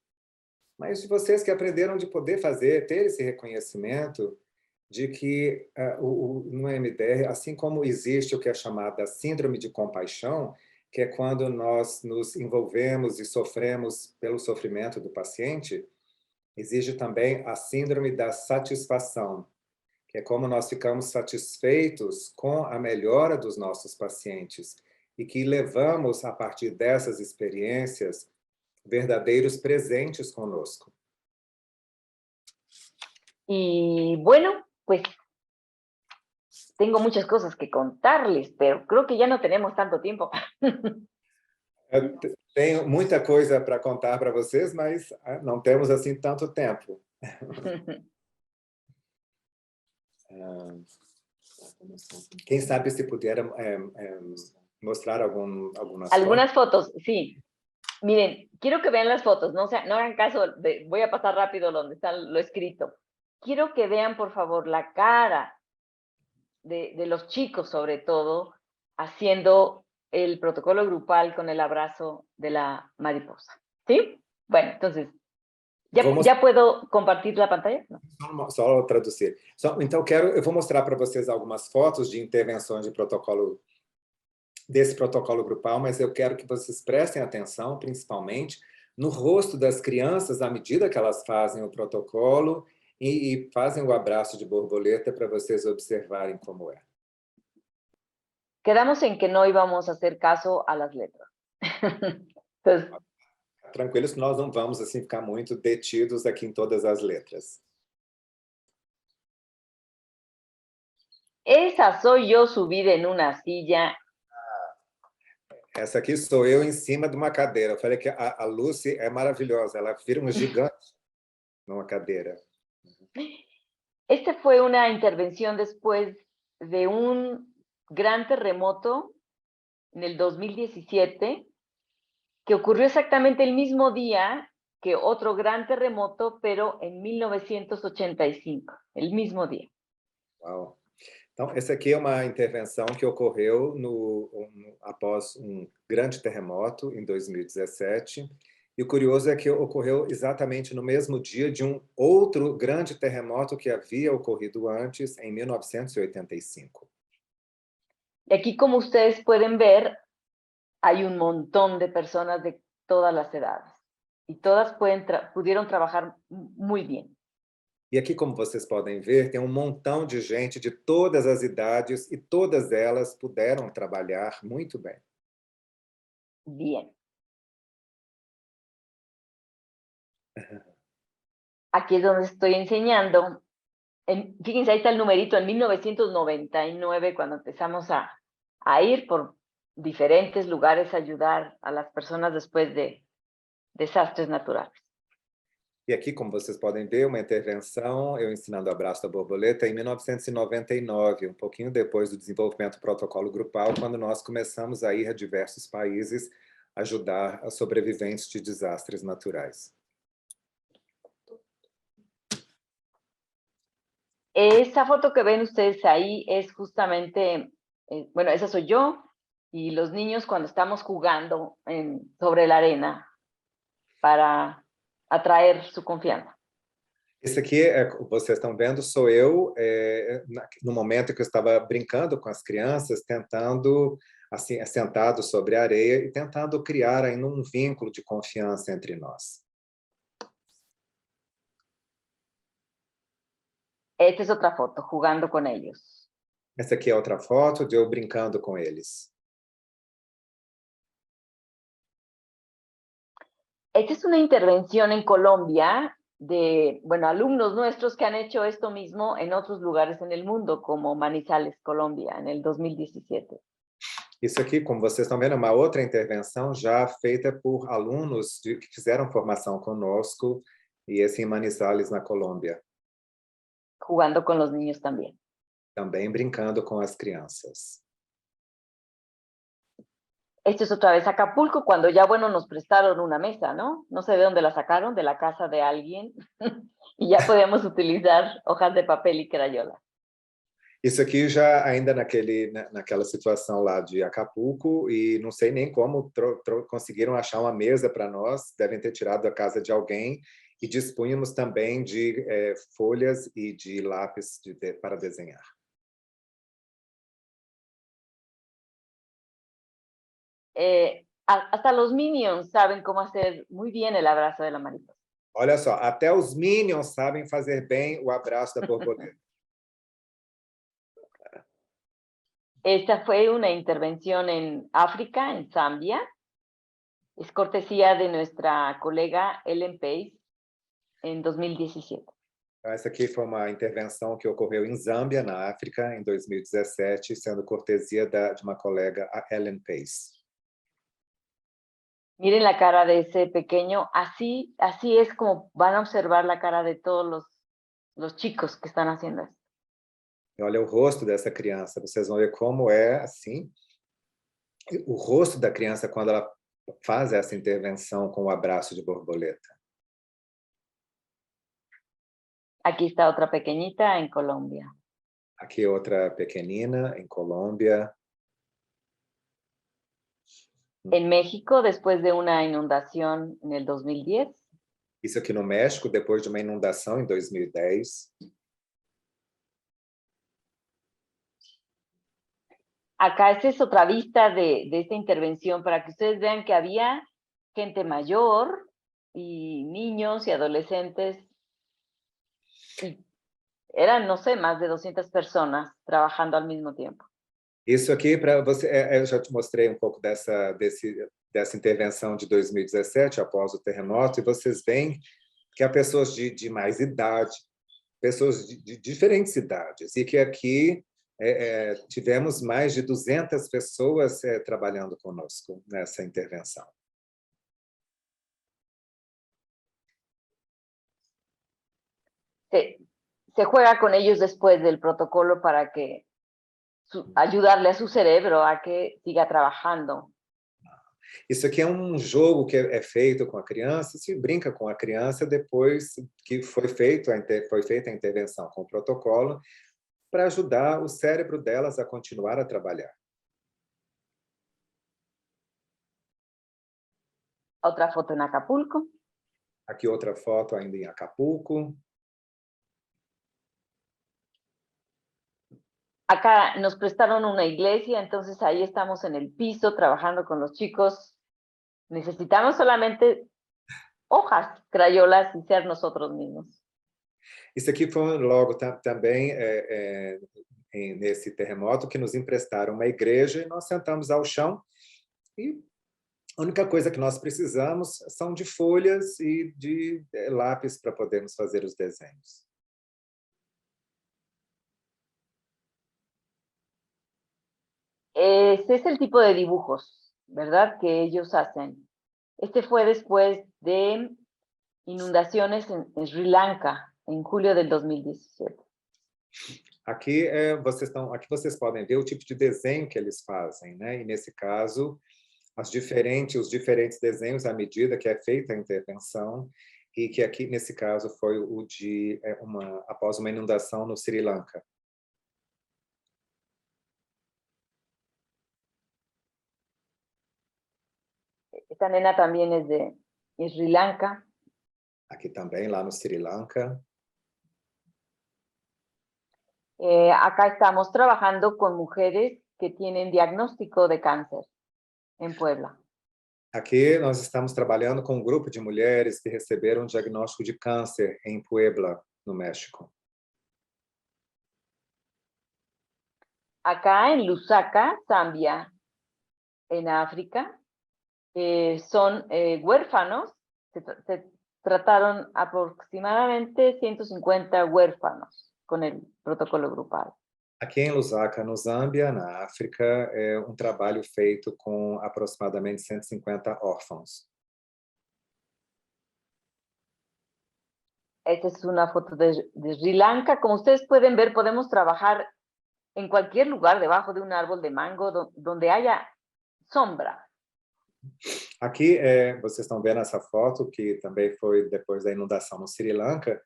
A: mas de vocês que aprenderam de poder fazer, ter esse reconhecimento de que no MDR, assim como existe o que é chamada síndrome de compaixão, que é quando nós nos envolvemos e sofremos pelo sofrimento do paciente, existe também a síndrome da satisfação, que é como nós ficamos satisfeitos com a melhora dos nossos pacientes e que levamos, a partir dessas experiências, verdadeiros presentes conosco.
B: Y bueno, pues tengo muchas cosas que contarles, pero creo que ya no tenemos tanto tiempo.
A: Eu tenho muita coisa para contar para vocês, mas não temos assim tanto tempo. Quem sabe se puder mostrar algumas
B: Algunas
A: fotos.
B: fotos, sí. Miren, quiero que vean las fotos, no, no hagan caso, voy a pasar rápido donde está lo escrito. Quiero que vean, por favor, la cara de los chicos, sobre todo, haciendo el protocolo grupal con el abrazo de la mariposa. ¿Sí? Bueno, entonces, ¿ya puedo compartir la pantalla? No.
A: Só traduzir. Então, eu vou mostrar para vocês algumas fotos de intervenções de protocolo, desse protocolo grupal, mas eu quero que vocês prestem atenção, principalmente, no rosto das crianças, à medida que elas fazem o protocolo e fazem o abraço de borboleta para vocês observarem como é.
B: Quedamos en que no íbamos a hacer caso a las letras. Entonces,
A: tranquilos que nós não vamos assim ficar muito detidos aqui em todas as letras.
B: Esa soy yo subida en una silla.
A: Essa aqui sou eu em cima de uma cadeira. Eu falei que a Lucy é maravilhosa, ela vira um gigante numa cadeira.
B: Esta fue una intervención después de un gran terremoto en el 2017, que ocurrió exactamente el mismo día que otro gran terremoto, pero en 1985, el mismo día.
A: Uau! Então, essa aqui é uma intervenção que ocorreu após um grande terremoto em 2017. E o curioso é que ocorreu exatamente no mesmo dia de um outro grande terremoto que havia ocorrido antes, em 1985.
B: Y aquí, como ustedes pueden ver, hay un montón de personas de todas las edades. Y todas pudieron trabajar muy bien.
A: E aqui, como vocês podem ver, tem um montão de gente de todas as idades e todas elas puderam trabalhar muito bem.
B: Bien. Aquí es donde estoy enseñando. Fíjense, ahí está el numerito, en 1999, cuando empezamos a ir por diferentes lugares a ayudar a las personas después de desastres naturales.
A: E aqui, como vocês podem ver, uma intervenção, eu ensinando o abraço da borboleta, em 1999, um pouquinho depois do desenvolvimento do protocolo grupal, quando nós começamos a ir a diversos países ajudar a sobreviventes de desastres naturais.
B: Esa foto que ven ustedes ahí es justamente, bueno, esa soy yo y los niños cuando estamos jugando sobre la arena para atraer su confianza.
A: Esse aqui, vocês estão vendo, sou eu no momento que eu estava brincando com as crianças, tentando, assim, sentado sobre a areia e tentando criar ainda um vínculo de confiança entre nós.
B: Esta es otra foto, jugando con ellos.
A: Essa aqui é outra foto de eu brincando com eles.
B: Esta es una intervención en Colombia de, bueno, alumnos nuestros que han hecho esto mismo en otros lugares en el mundo, como Manizales, Colombia, en el 2017.
A: Isso aqui, como vocês estão vendo, é uma outra intervenção já feita por alunos que fizeram formação conosco, e esse em Manizales, na Colômbia.
B: Jugando con los niños también.
A: Também brincando com as crianças.
B: Esto es otra vez Acapulco, cuando ya, bueno, nos prestaron una mesa, ¿no? No sé de dónde la sacaron, de la casa de alguien, y ya podíamos utilizar hojas de papel y crayola.
A: Isso aqui já ainda naquela situação lá de Acapulco, e não sei nem como conseguiram achar uma mesa para nós, devem ter tirado da casa de alguém, e dispunhamos também de folhas e de lápis para desenhar.
B: Hasta los Minions saben cómo hacer muy bien el abrazo de la mariposa.
A: Olha só, até os Minions sabem fazer bem o abraço da borboleta.
B: Esta fue una intervención en África, en Zambia. Es cortesía de nuestra colega Ellen Pace en 2017.
A: Essa aqui foi uma intervenção que ocorreu em Zâmbia, na África, em 2017, sendo cortesia de uma colega, a Ellen Pace.
B: Miren la cara de ese pequeño, así es como van a observar la cara de todos los chicos que están haciendo esto.
A: E olha o rosto dessa criança, vocês vão ver como é assim. O rosto da criança quando ela faz essa intervenção com o abraço de borboleta.
B: Aquí está otra pequeñita en Colombia.
A: Aqui outra pequenina em Colômbia.
B: En México, después de una inundación en el 2010.
A: Isso aqui no México, depois de uma inundação em 2010.
B: Acá esta es otra vista de esta intervención para que ustedes vean que había gente mayor y niños y adolescentes. Y eran, no sé, más de 200 personas trabajando al mismo tiempo.
A: Isso aqui, para você, eu já te mostrei um pouco dessa intervenção de 2017, após o terremoto, e vocês veem que há pessoas de mais idade, pessoas de diferentes idades, e que aqui tivemos mais de 200 pessoas trabalhando conosco nessa intervenção.
B: Se juega con ellos después del protocolo para que ayudarle a su cerebro a que siga trabajando.
A: Isso aqui é um jogo que é feito com a criança, se brinca com a criança depois que foi feita a intervenção com o protocolo, para ajudar o cérebro delas a continuar a trabalhar.
B: Outra foto em Acapulco.
A: Aqui outra foto ainda em Acapulco.
B: Acá nos prestaron una iglesia, entonces ahí estamos en el piso trabajando con los chicos. Necesitamos solamente hojas, crayolas y ser nosotros mismos.
A: Isso aqui foi logo também nesse terremoto que nos emprestaram uma igreja e nós sentamos ao chão e a única coisa que nós precisamos são de folhas e de lápis para podermos fazer os desenhos.
B: Este es el tipo de dibujos, ¿verdad?, que ellos hacen. Este fue después de inundaciones en Sri Lanka, en julio del 2017.
A: Aqui vocês podem ver o tipo de desenho que eles fazem, né? E nesse caso, os diferentes desenhos à medida que é feita a intervenção, e que aqui, nesse caso, foi o de após uma inundação no Sri Lanka.
B: Esta nena también es de Sri Lanka.
A: Aqui também, lá no Sri Lanka.
B: Acá estamos trabajando con mujeres que tienen diagnóstico de cáncer en Puebla.
A: Aqui nós estamos trabalhando com um grupo de mulheres que receberam um diagnóstico de câncer em Puebla, no México.
B: Acá en Lusaka, Zambia, en África, son huérfanos. Se trataron aproximadamente 150 huérfanos con el protocolo grupal.
A: Aqui em Lusaka, no Zâmbia, na África, é um trabalho feito com aproximadamente 150 órfãos.
B: Esta es una foto de Sri Lanka. Como ustedes pueden ver, podemos trabajar en cualquier lugar debajo de un árbol de mango donde haya sombra.
A: Aqui, vocês estão vendo essa foto, que também foi depois da inundação no Sri Lanka,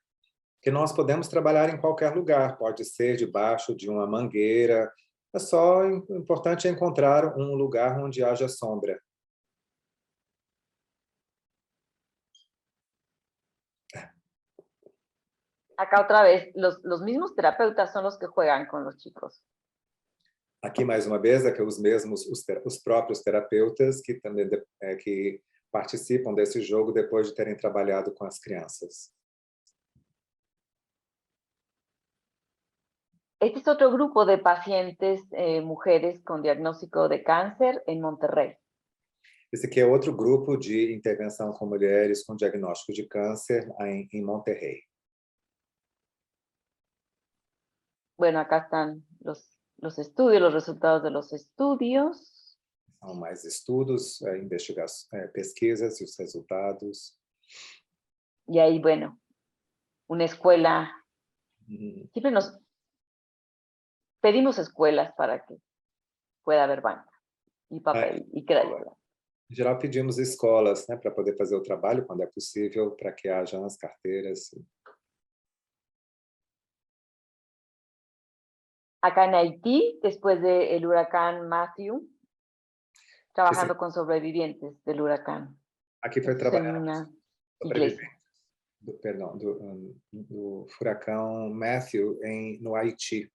A: que nós podemos trabalhar em qualquer lugar, pode ser debaixo de uma mangueira, é só o importante é encontrar um lugar onde haja sombra.
B: Acá otra vez, los mismos terapeutas son los que juegan con los chicos.
A: Aqui, mais uma vez, é que os mesmos, os próprios terapeutas que também que participam desse jogo depois de terem trabalhado com as crianças.
B: Este es otro grupo de pacientes, mujeres con diagnóstico de cáncer en Monterrey.
A: Esse aqui é outro grupo de intervenção com mulheres com diagnóstico de câncer em Monterrey.
B: Bueno, acá están los estudios, los resultados de los estudios.
A: São mais estudos, pesquisas e os resultados.
B: Y ahí, bueno, una escuela. Siempre nos pedimos escuelas para que pueda haber banca y papel y crédito.
A: Em geral, pedimos escolas, né, para poder fazer o trabalho, quando é possível, para que haja as carteiras.
B: Acá en Haití, después del huracán Matthew, trabajando con sobrevivientes del huracán.
A: Aqui foi trabalhar do furacão Matthew no Haiti.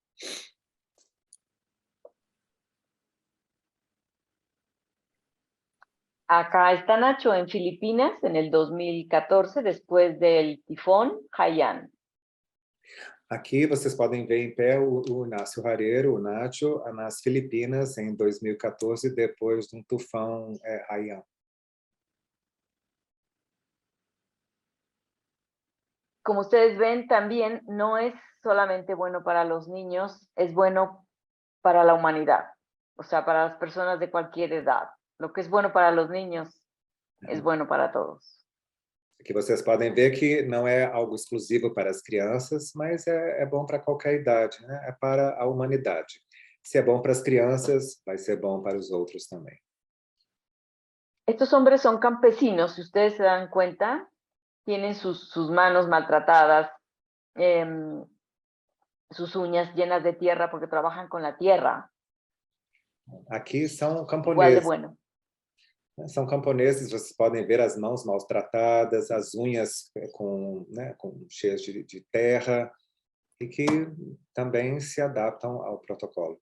B: Acá está Nacho en Filipinas en el 2014, después del tifón Haiyan.
A: Aqui vocês podem ver em pé o Inácio Rareiro, o Nacho, nas Filipinas em 2014, depois de um tufão Haiyan.
B: Como ustedes ven, también no es solamente bueno para los niños, es bueno para la humanidad, o sea, para las personas de cualquier edad. Lo que es bueno para los niños es bueno para todos.
A: Aqui vocês podem ver que não é algo exclusivo para as crianças, mas é bom para qualquer idade, né? É para a humanidade. Se é bom para as crianças, vai ser bom para os outros também.
B: Estos hombres son campesinos, si ustedes se dan cuenta, tienen sus manos maltratadas, sus uñas llenas de tierra porque trabajan con la tierra.
A: Aqui são camponeses.
B: Igual de bueno.
A: São camponeses, vocês podem ver as mãos maltratadas, as unhas cheias de terra, e que também se adaptam ao protocolo.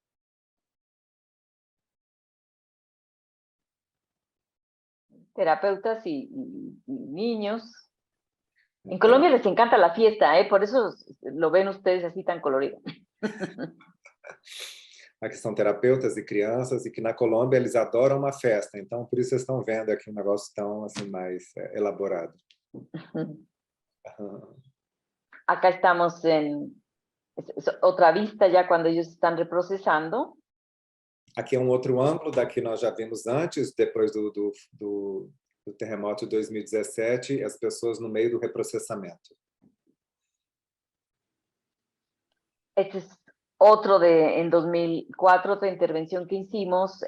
B: Terapeutas y niños. En Colombia les encanta la fiesta, por eso lo ven ustedes así tan colorido.
A: Aqui são terapeutas e crianças, e que na Colômbia eles adoram uma festa, então por isso vocês estão vendo aqui um negócio tão assim, mais elaborado.
B: Acá estamos en otra vista ya cuando ellos están reprocesando.
A: Aqui é um outro ângulo da que nós já vimos antes, depois do terremoto de 2017, as pessoas no meio do reprocessamento.
B: Este es otro en 2004, otra intervención que hicimos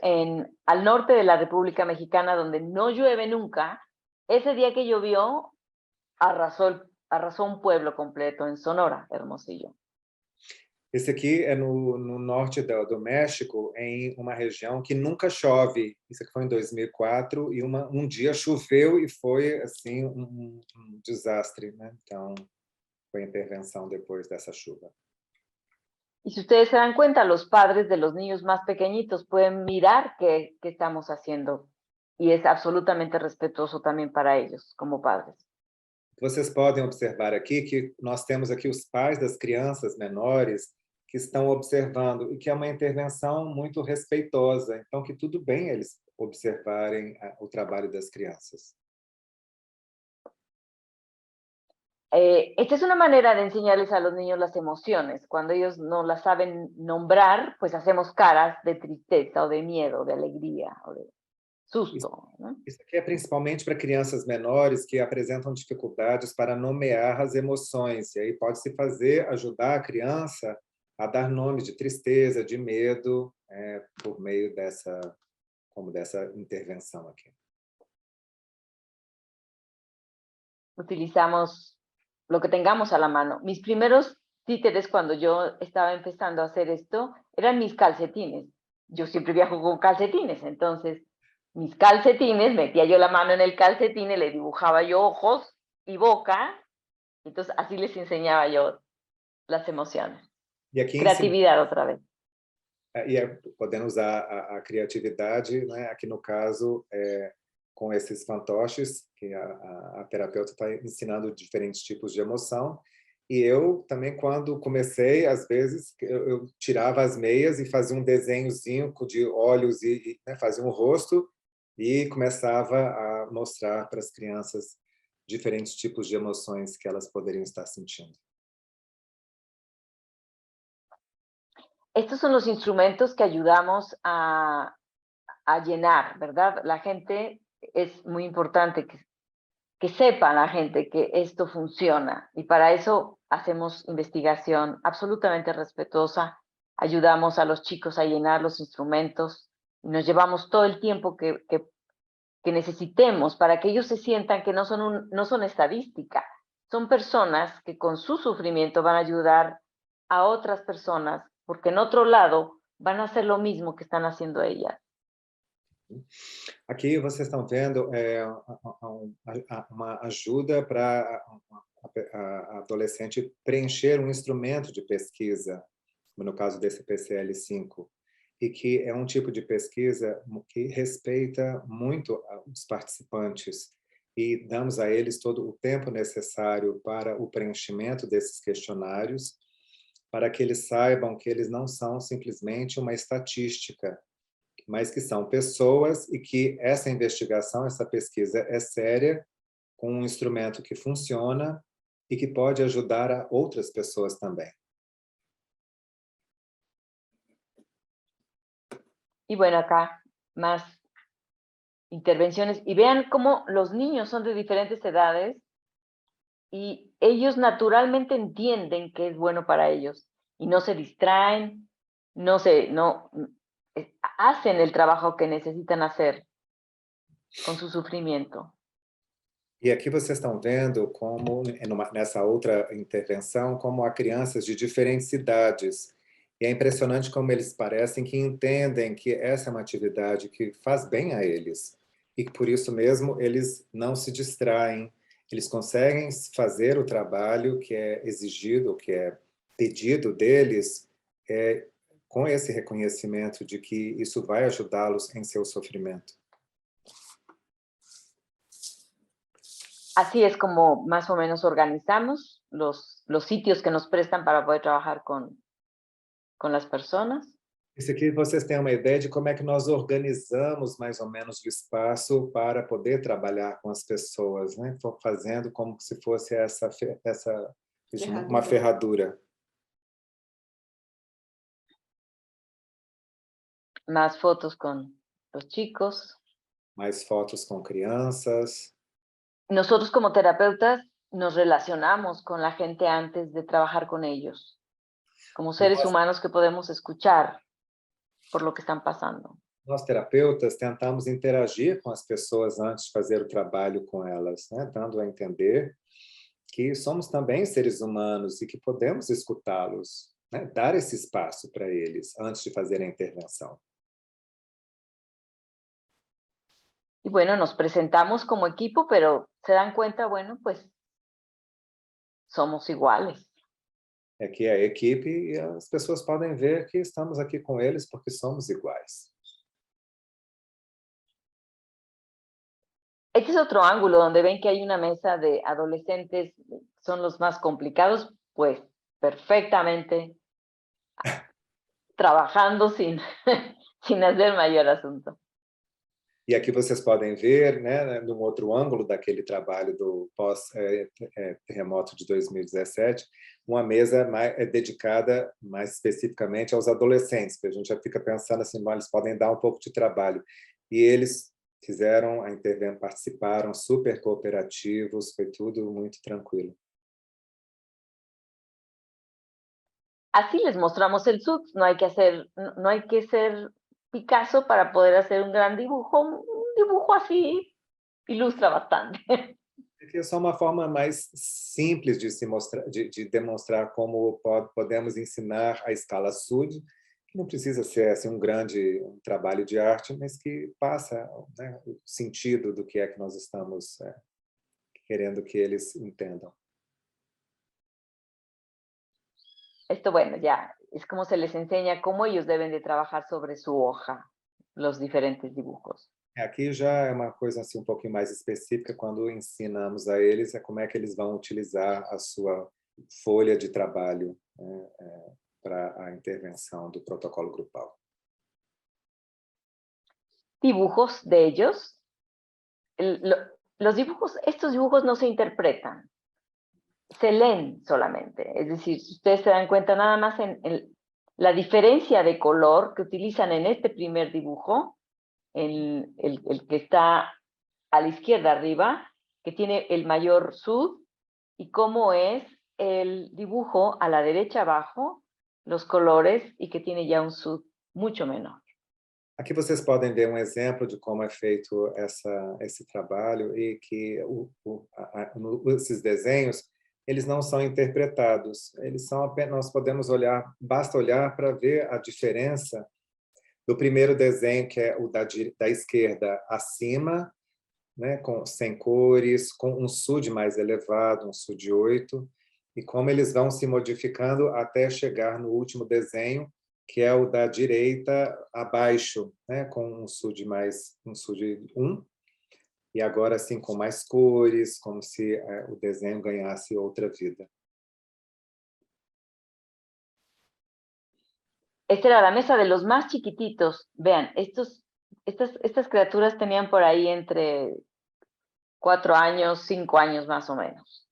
B: al norte de la República Mexicana, donde no llueve nunca. Ese día que llovió, arrasó un pueblo completo en Sonora, Hermosillo.
A: Esse aqui é no norte do México, em uma região que nunca chove. Isso aqui foi em 2004 e um dia choveu e foi assim um desastre, né? Então, foi a intervenção depois dessa chuva.
B: Y si ustedes se dan cuenta, los padres de los niños más pequeñitos pueden mirar qué estamos haciendo y es absolutamente respetuoso también para ellos como padres.
A: Vocês podem observar aqui que nós temos aqui os pais das crianças menores que estão observando e que é uma intervenção muito respeitosa. Então, que tudo bem eles observarem o trabalho das crianças.
B: Esta es una manera de enseñarles a los niños las emociones. Cuando ellos no las saben nombrar, pues hacemos caras de tristeza o de miedo, de alegría o de susto, ¿no?
A: Isso aqui é principalmente para crianças menores que apresentam dificuldades para nomear as emoções. E aí pode-se ajudar a criança a dar nome de tristeza, de medo, por meio dessa intervenção aqui.
B: Utilizamos lo que tengamos a la mano. Mis primeros títeres cuando yo estaba empezando a hacer esto eran mis calcetines. Yo siempre viajo con calcetines, entonces mis calcetines, metía yo la mano en el calcetín y le dibujaba yo ojos y boca, entonces así les enseñaba yo las emociones.
A: E aqui
B: Creatividad otra vez.
A: Podendo usar a criatividade, né? Aqui no caso, com esses fantoches, que a terapeuta está ensinando diferentes tipos de emoção. E eu também, quando comecei, às vezes, eu tirava as meias e fazia um desenhozinho de olhos e né, fazia um rosto e começava a mostrar para as crianças diferentes tipos de emoções que elas poderiam estar sentindo.
B: Estos son los instrumentos que ayudamos a llenar, ¿verdad? La gente, es muy importante que sepa la gente que esto funciona y para eso hacemos investigación absolutamente respetuosa, ayudamos a los chicos a llenar los instrumentos y nos llevamos todo el tiempo que necesitemos para que ellos se sientan que no son estadística, son personas que con su sufrimiento van a ayudar a otras personas porque en otro lado van a hacer lo mismo que están haciendo ellas.
A: Aqui vocês estão vendo uma ajuda para a adolescente preencher um instrumento de pesquisa, no caso desse PCL5, e que é um tipo de pesquisa que respeita muito os participantes e damos a eles todo o tempo necessário para o preenchimento desses questionários, para que eles saibam que eles não são simplesmente uma estatística, mas que são pessoas e que essa investigação, essa pesquisa é séria, com um instrumento que funciona e que pode ajudar a outras pessoas também.
B: Y bueno, acá más intervenciones. Y vean cómo los niños son de diferentes edades y ellos naturalmente entienden que es bueno para ellos y no se distraen, hacen el trabajo que necesitan hacer con su sufrimiento.
A: E aqui vocês estão vendo como, nessa outra intervenção, como há crianças de diferentes idades. E é impressionante como eles parecem que entendem que essa é uma atividade que faz bem a eles. E que, por isso mesmo, eles não se distraem. Eles conseguem fazer o trabalho que é exigido, que é pedido deles, com esse reconhecimento de que isso vai ajudá-los em seu sofrimento.
B: Así es como más o menos organizamos los sitios que nos prestan para poder trabajar con las personas.
A: Isso aqui vocês têm uma ideia de como é que nós organizamos mais ou menos o espaço para poder trabalhar com as pessoas, né? Fazendo como se fosse uma ferradura.
B: Más fotos con los chicos.
A: Mais fotos com crianças.
B: Nosotros como terapeutas nos relacionamos con la gente antes de trabajar con ellos, como seres humanos que podemos escuchar por lo que están pasando.
A: Nós terapeutas tentamos interagir com as pessoas antes de fazer o trabalho com elas, né? Dando a entender que somos também seres humanos e que podemos escutá-los, né? Dar esse espaço para eles antes de fazer a intervenção.
B: Y bueno, nos presentamos como equipo, pero se dan cuenta, bueno, pues somos iguales.
A: É que a equipe e as pessoas podem ver que estamos aqui com eles porque somos iguais.
B: Este es otro ángulo donde ven que hay una mesa de adolescentes, son los más complicados, pues perfectamente trabajando sin, sin hacer mayor asunto.
A: E aqui vocês podem ver, né, num outro ângulo daquele trabalho do pós-terremoto de 2017, uma mesa dedicada mais especificamente aos adolescentes, que a gente já fica pensando assim, eles podem dar um pouco de trabalho. E eles fizeram a intervenção, participaram, super cooperativos, foi tudo muito tranquilo.
B: Así les mostramos el SUT, no hay que ser Picasso para poder hacer un gran dibujo, un dibujo así ilustra bastante.
A: Porque é só uma forma mais simples de se mostrar, de demonstrar como podemos ensinar a escala SUD, que não precisa ser assim, um trabalho de arte, mas que passa, né, o sentido do que é que nós estamos querendo que eles entendam.
B: Esto, bueno, ya es como se les enseña cómo ellos deben de trabajar sobre su hoja, los diferentes dibujos.
A: Aqui já é uma coisa assim, um pouquinho mais específica, quando ensinamos a eles como é que eles vão utilizar a sua folha de trabalho, né, para a intervenção do protocolo grupal.
B: Dibujos de ellos, los dibujos, estos dibujos no se interpretan, se leen solamente. Es decir, si ustedes se dan cuenta nada más en la diferencia de color que utilizan en este primer dibujo, el que está a la izquierda arriba, que tiene el mayor sud, y cómo es el dibujo a la derecha abajo, los colores, y que tiene ya un sud mucho menor.
A: Aqui vocês podem ver um exemplo de como é feito esse trabalho e que esses desenhos, eles não são interpretados, eles são apenas, nós podemos olhar, basta olhar para ver a diferença do primeiro desenho, que é o da esquerda acima, né, sem cores, com um SUD mais elevado, um SUD 8, e como eles vão se modificando até chegar no último desenho, que é o da direita abaixo, né, com um SUD 1, e agora assim com mais cores, como se o desenho ganhasse outra vida.
B: Esta era la mesa de los más chiquititos. Vean, estas criaturas tenían por ahí entre 4 años, 5 años más o menos.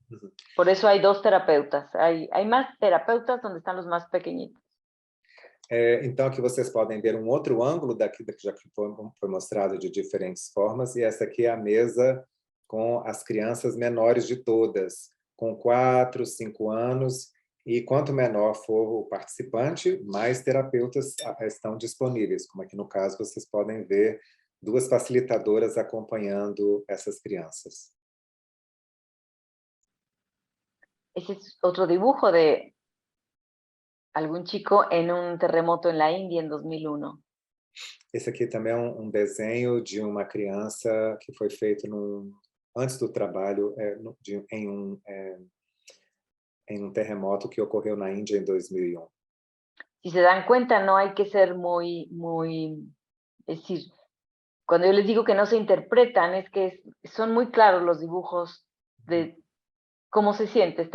B: Por eso hay 2 terapeutas. Hay más terapeutas donde están los más pequeñitos.
A: Então, aqui vocês podem ver um outro ângulo daqui, já que foi mostrado de diferentes formas, e essa aqui é a mesa com as crianças menores de todas, com 4, 5 anos, e quanto menor for o participante, mais terapeutas estão disponíveis, como aqui no caso vocês podem ver 2 facilitadoras acompanhando essas crianças.
B: Ese es otro dibujo de algún chico en un terremoto en la India en 2001.
A: Esse aqui também é um desenho de uma criança que foi feito antes do trabalho em um terremoto que ocorreu na Índia em 2001.
B: Si se dan cuenta, no hay que ser muy, es decir, cuando yo les digo que no se interpretan, es que son muy claros los dibujos de cómo se siente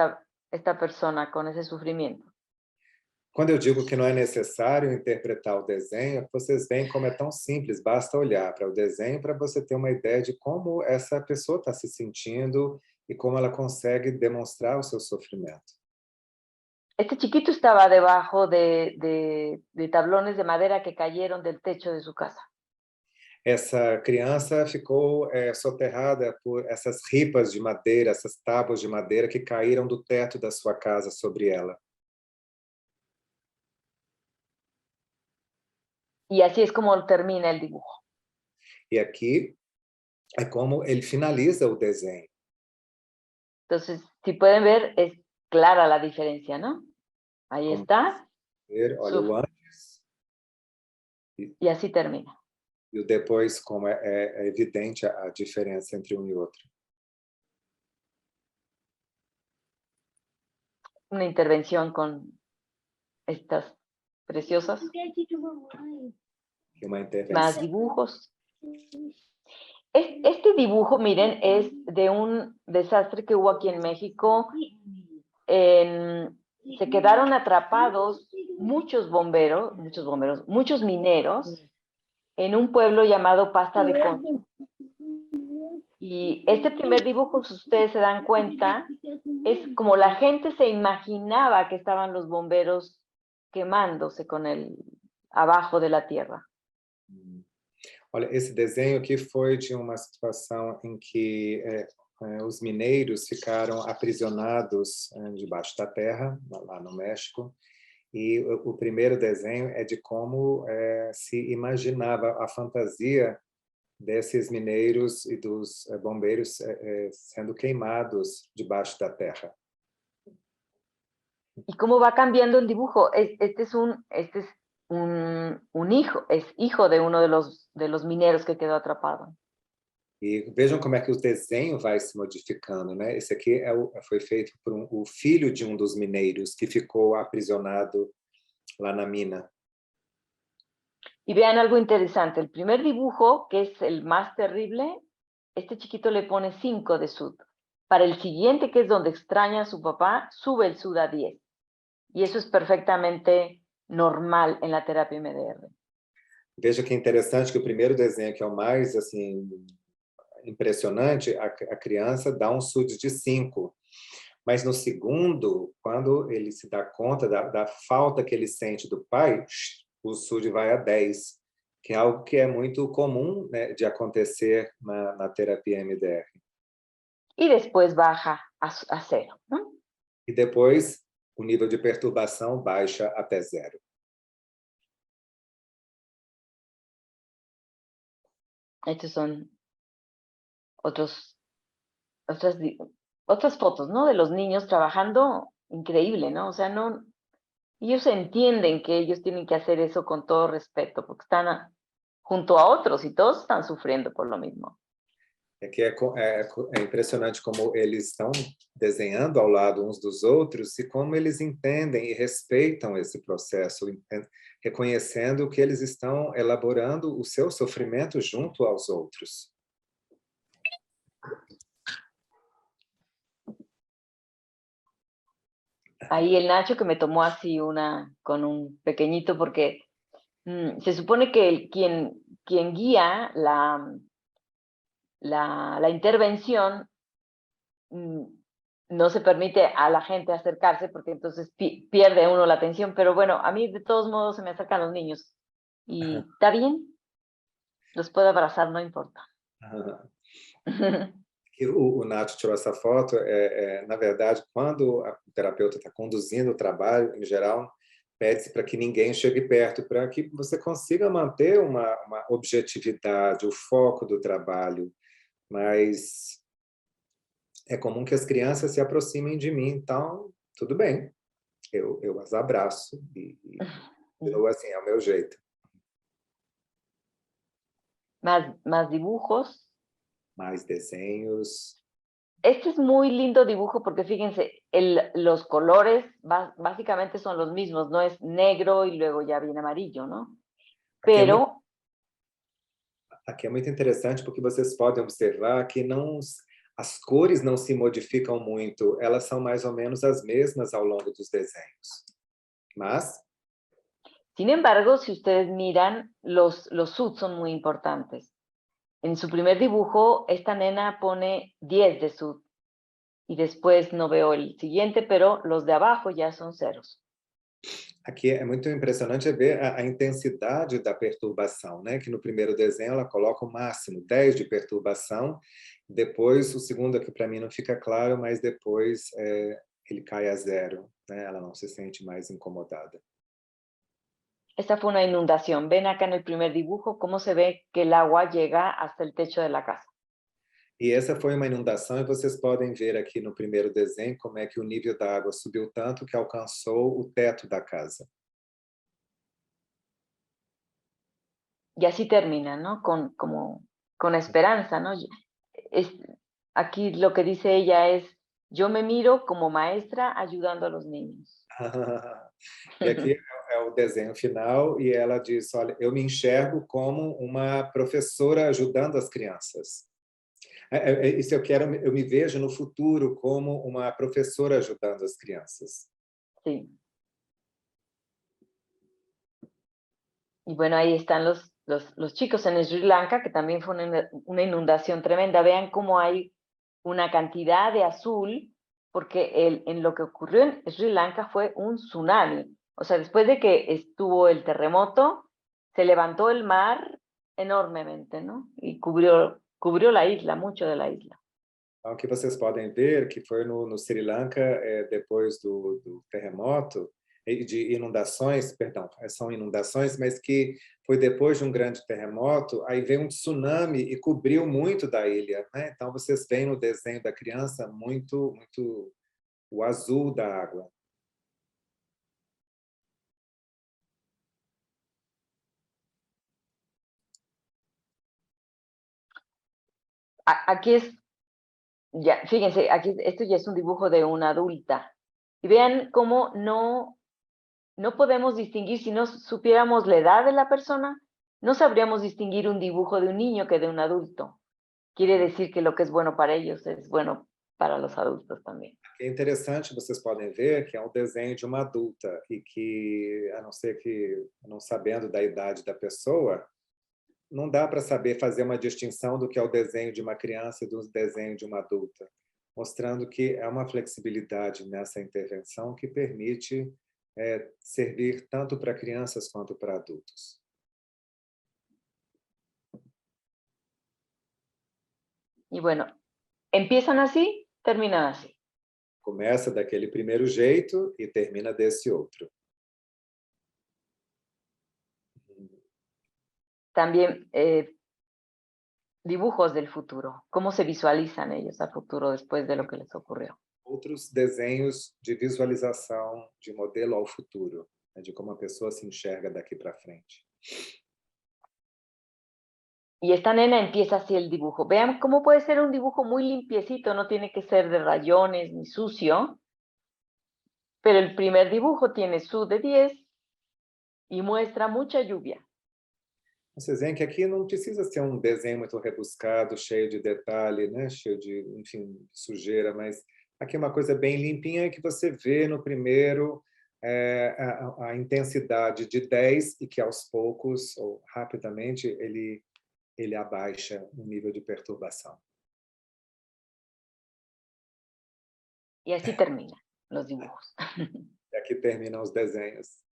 B: esta persona con ese sufrimiento.
A: Quando eu digo que não é necessário interpretar o desenho, vocês veem como é tão simples, basta olhar para o desenho para você ter uma ideia de como essa pessoa está se sentindo e como ela consegue demonstrar o seu sofrimento.
B: Este chiquito estaba debajo de tablones de madera que cayeron del techo de su casa.
A: Essa criança ficou soterrada por essas ripas de madeira, essas tábuas de madeira que caíram do teto da sua casa sobre ela.
B: Y así es como termina el dibujo.
A: E aqui é como ele finaliza o desenho.
B: Entonces, si pueden ver, es clara la diferencia, ¿no? Ahí
A: Como
B: está.
A: olha o antes
B: Y así termina.
A: e o depois, como é evidente a diferença entre um e outro.
B: Una intervención con estas preciosas.
A: E uma intervenção.
B: Más dibujos. Este dibujo, miren, es de un desastre que hubo aquí en México. Se quedaron atrapados muchos mineros, en un pueblo llamado Pasta de Concha. Y este primer dibujo, si ustedes se dan cuenta, es como la gente se imaginaba que estaban los bomberos quemándose con el abajo de la tierra.
A: Olha, esse desenho aqui foi de uma situação em que os mineiros ficaram aprisionados debaixo da terra, lá no México, e o primeiro desenho é de como se imaginava a fantasia desses mineiros e dos bombeiros sendo queimados debaixo da terra.
B: ¿Y cómo va cambiando el dibujo? Este es un hijo, es hijo de uno de los mineros que quedó atrapado.
A: E vejam como é que o desenho vai se modificando, né? Esse aqui foi feito por o filho de um dos mineiros que ficou aprisionado lá na mina.
B: Y vean algo interesante, el primer dibujo, que es el más terrible, este chiquito le pone 5 de SUD. Para el siguiente, que es donde extraña a su papá, sube el SUD a 10. Y eso es perfectamente normal en la terapia MDR.
A: Veja que interessante que o primeiro desenho, que é o mais assim impressionante, a criança dá um SUD de 5. Mas no segundo, quando ele se dá conta da falta que ele sente do pai, o SUD vai a 10, que é algo que é muito comum, né, de acontecer na terapia MDR.
B: Y después baja a 0, ¿no?
A: E depois, o nível de perturbação baixa até 0.
B: Estos son otras fotos, ¿no? De los niños trabajando increíble, ¿no? O sea, no, ellos entienden que ellos tienen que hacer eso con todo respeto, porque están junto a otros y todos están sufriendo por lo mismo.
A: É que é impressionante como eles estão desenhando ao lado uns dos outros e como eles entendem e respeitam esse processo, reconhecendo que eles estão elaborando o seu sofrimento junto aos outros.
B: Ahí el Nacho que me tomó así con un pequeñito, porque se supone que quien guía la intervención no se permite a la gente acercarse porque entonces pierde uno la atención, pero bueno, a mí de todos modos se me acercan los niños y está bien, los puedo abrazar, no importa.
A: O Nath tirou essa foto, na verdade, quando o terapeuta está conduzindo o trabalho, em geral, pede-se para que ninguém chegue perto, para que você consiga manter uma objetividade, o foco do trabalho, mas é comum que as crianças se aproximem de mim, então, tudo bem, eu as abraço, e assim, é o meu jeito.
B: Más dibujos.
A: Mais desenhos.
B: Este es muy lindo dibujo porque fíjense, los colores básicamente son los mismos, no es negro y luego ya viene amarillo, ¿no? Pero...
A: Aqui é muito interessante porque vocês podem observar que as cores não se modificam muito, elas são mais ou menos as mesmas ao longo dos desenhos. Mas...
B: Sin embargo, si ustedes miran, los SUD son muy importantes. En su primer dibujo, esta nena pone 10 de SUD. Y después no veo el siguiente, pero los de abajo ya son ceros.
A: Aqui é muito impressionante ver a intensidade da perturbação, né? Que no primeiro desenho ela coloca o máximo, 10 de perturbação. Depois, o segundo aqui para mim não fica claro, mas depois ele cai a 0, né? Ela não se sente mais incomodada.
B: Esta fue una inundación. Ven acá en el primer dibujo cómo se ve que el agua llega hasta el techo de la casa.
A: E essa foi uma inundação, e vocês podem ver aqui no primeiro desenho como é que o nível da água subiu tanto que alcançou o teto da casa.
B: Y así termina, ¿no? Con esperanza, ¿no? Es, aquí lo que dice ella es, yo me miro como maestra ayudando a los niños.
A: E aqui é o desenho final, e ela diz, olha, eu me enxergo como uma professora ajudando as crianças. Isso eu me vejo no futuro como uma professora ajudando as crianças.
B: Sí. Y bueno, ahí están los chicos en Sri Lanka, que también fue una inundación tremenda. Vean cómo hay una cantidad de azul, porque en lo que ocurrió en Sri Lanka fue un tsunami. O sea, después de que estuvo el terremoto, se levantó el mar enormemente, ¿no? Y cubrió la isla, mucho de la isla.
A: Então, aqui vocês podem ver que foi no Sri Lanka, depois do terremoto, de inundações, perdão, são inundações, mas que foi depois de um grande terremoto, aí veio um tsunami e cobriu muito da ilha, né? Então, vocês veem no desenho da criança muito o azul da água.
B: Aquí es, ya, fíjense, aquí esto ya es un dibujo de una adulta. Y vean cómo no podemos distinguir, si no supiéramos la edad de la persona, no sabríamos distinguir un dibujo de un niño que de un adulto. Quiere decir que lo que es bueno para ellos es bueno para los adultos también.
A: É interessante, vocês podem ver que é um desenho de uma adulta e que, a não ser que, não sabendo da idade da pessoa, não dá para saber fazer uma distinção do que é o desenho de uma criança e do desenho de uma adulta, mostrando que é uma flexibilidade nessa intervenção que permite servir tanto para crianças quanto para adultos.
B: Y bueno, empiezan así, terminan así.
A: Começa daquele primeiro jeito e termina desse outro.
B: También dibujos del futuro, cómo se visualizan ellos al futuro después de lo que les ocurrió.
A: Outros desenhos de visualização de modelo ao futuro, né, de como a pessoa se enxerga daqui para frente.
B: Y esta nena empieza así el dibujo. Vean cómo puede ser un dibujo muy limpiecito, no tiene que ser de rayones ni sucio, pero el primer dibujo tiene su de 10 y muestra mucha lluvia.
A: Vocês veem que aqui não precisa ser um desenho muito rebuscado, cheio de detalhe, né? Cheio de, enfim, sujeira, mas aqui é uma coisa bem limpinha que você vê no primeiro a intensidade de 10 e que aos poucos, ou rapidamente, ele abaixa o nível de perturbação.
B: Y así terminan los dibujos.
A: E aqui terminam os desenhos.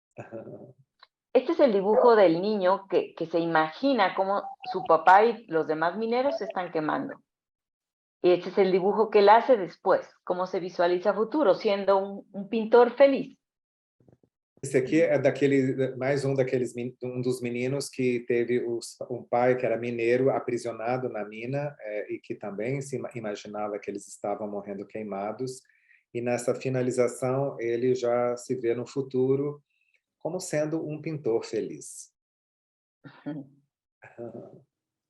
B: Este es el dibujo del niño que se imagina cómo su papá y los demás mineros se están quemando. Y este es el dibujo que él hace después, cómo se visualiza futuro, siendo un pintor feliz.
A: Esse aqui é mais um dos meninos que teve um pai que era mineiro aprisionado na mina e que também se imaginava que eles estavam morrendo queimados. E nessa finalização ele já se vê no futuro como sendo um pintor feliz.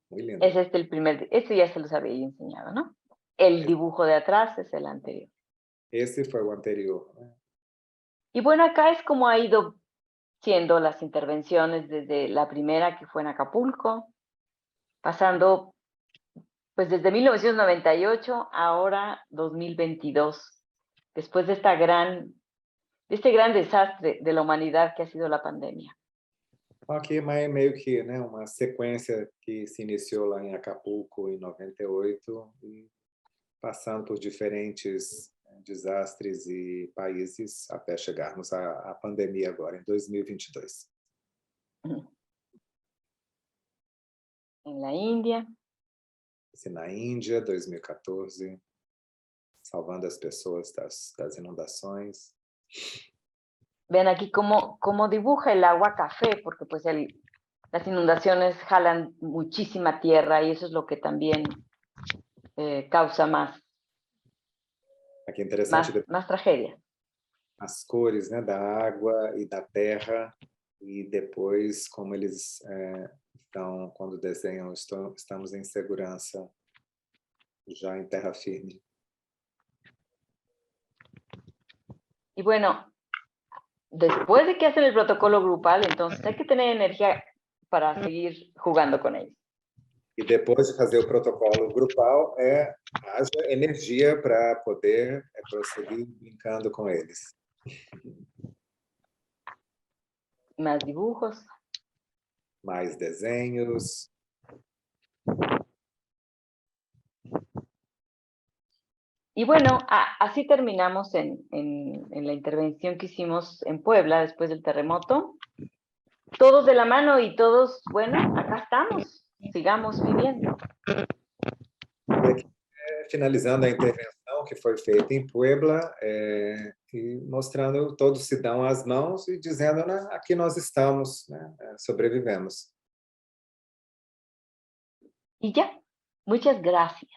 A: Muy lindo.
B: Es este el primer, este ya se los había enseñado, ¿no? El dibujo de atrás es el anterior.
A: Esse foi o anterior, né?
B: Y bueno, acá es como ha ido siendo las intervenciones desde la primera que fue en Acapulco, pasando pues desde 1998, ahora 2022, después de este gran desastre de la humanidad que ha sido la pandemia.
A: Aqui é meio que, né, uma sequência que se iniciou lá em Acapulco em 98 e passando por diferentes desastres e países até chegarmos à pandemia agora, em 2022.
B: En la India.
A: Na Índia, 2014, salvando as pessoas das inundações.
B: Ven aquí cómo dibuja el agua café, porque pues las inundaciones jalan muchísima tierra y eso es lo que también causa más
A: Aqui é interessante
B: más tragedia.
A: as cores, né, da água e da terra, e depois como eles estão, quando desenham, estamos em segurança, já em terra firme.
B: Y bueno, después de que hacen el protocolo grupal, entonces hay que tener energía para seguir jugando con ellos.
A: E depois de fazer o protocolo grupal, haja energia para poder prosseguir brincando com eles.
B: Más dibujos.
A: Mais desenhos.
B: Y bueno, así terminamos en la intervención que hicimos en Puebla después del terremoto. Todos de la mano y todos, bueno, acá estamos, sigamos viviendo.
A: E aqui, finalizando a intervenção que foi feita em Puebla, e mostrando, todos se dão as mãos e dizendo, né, aqui nós estamos, né, sobrevivemos.
B: Y ya, muchas gracias.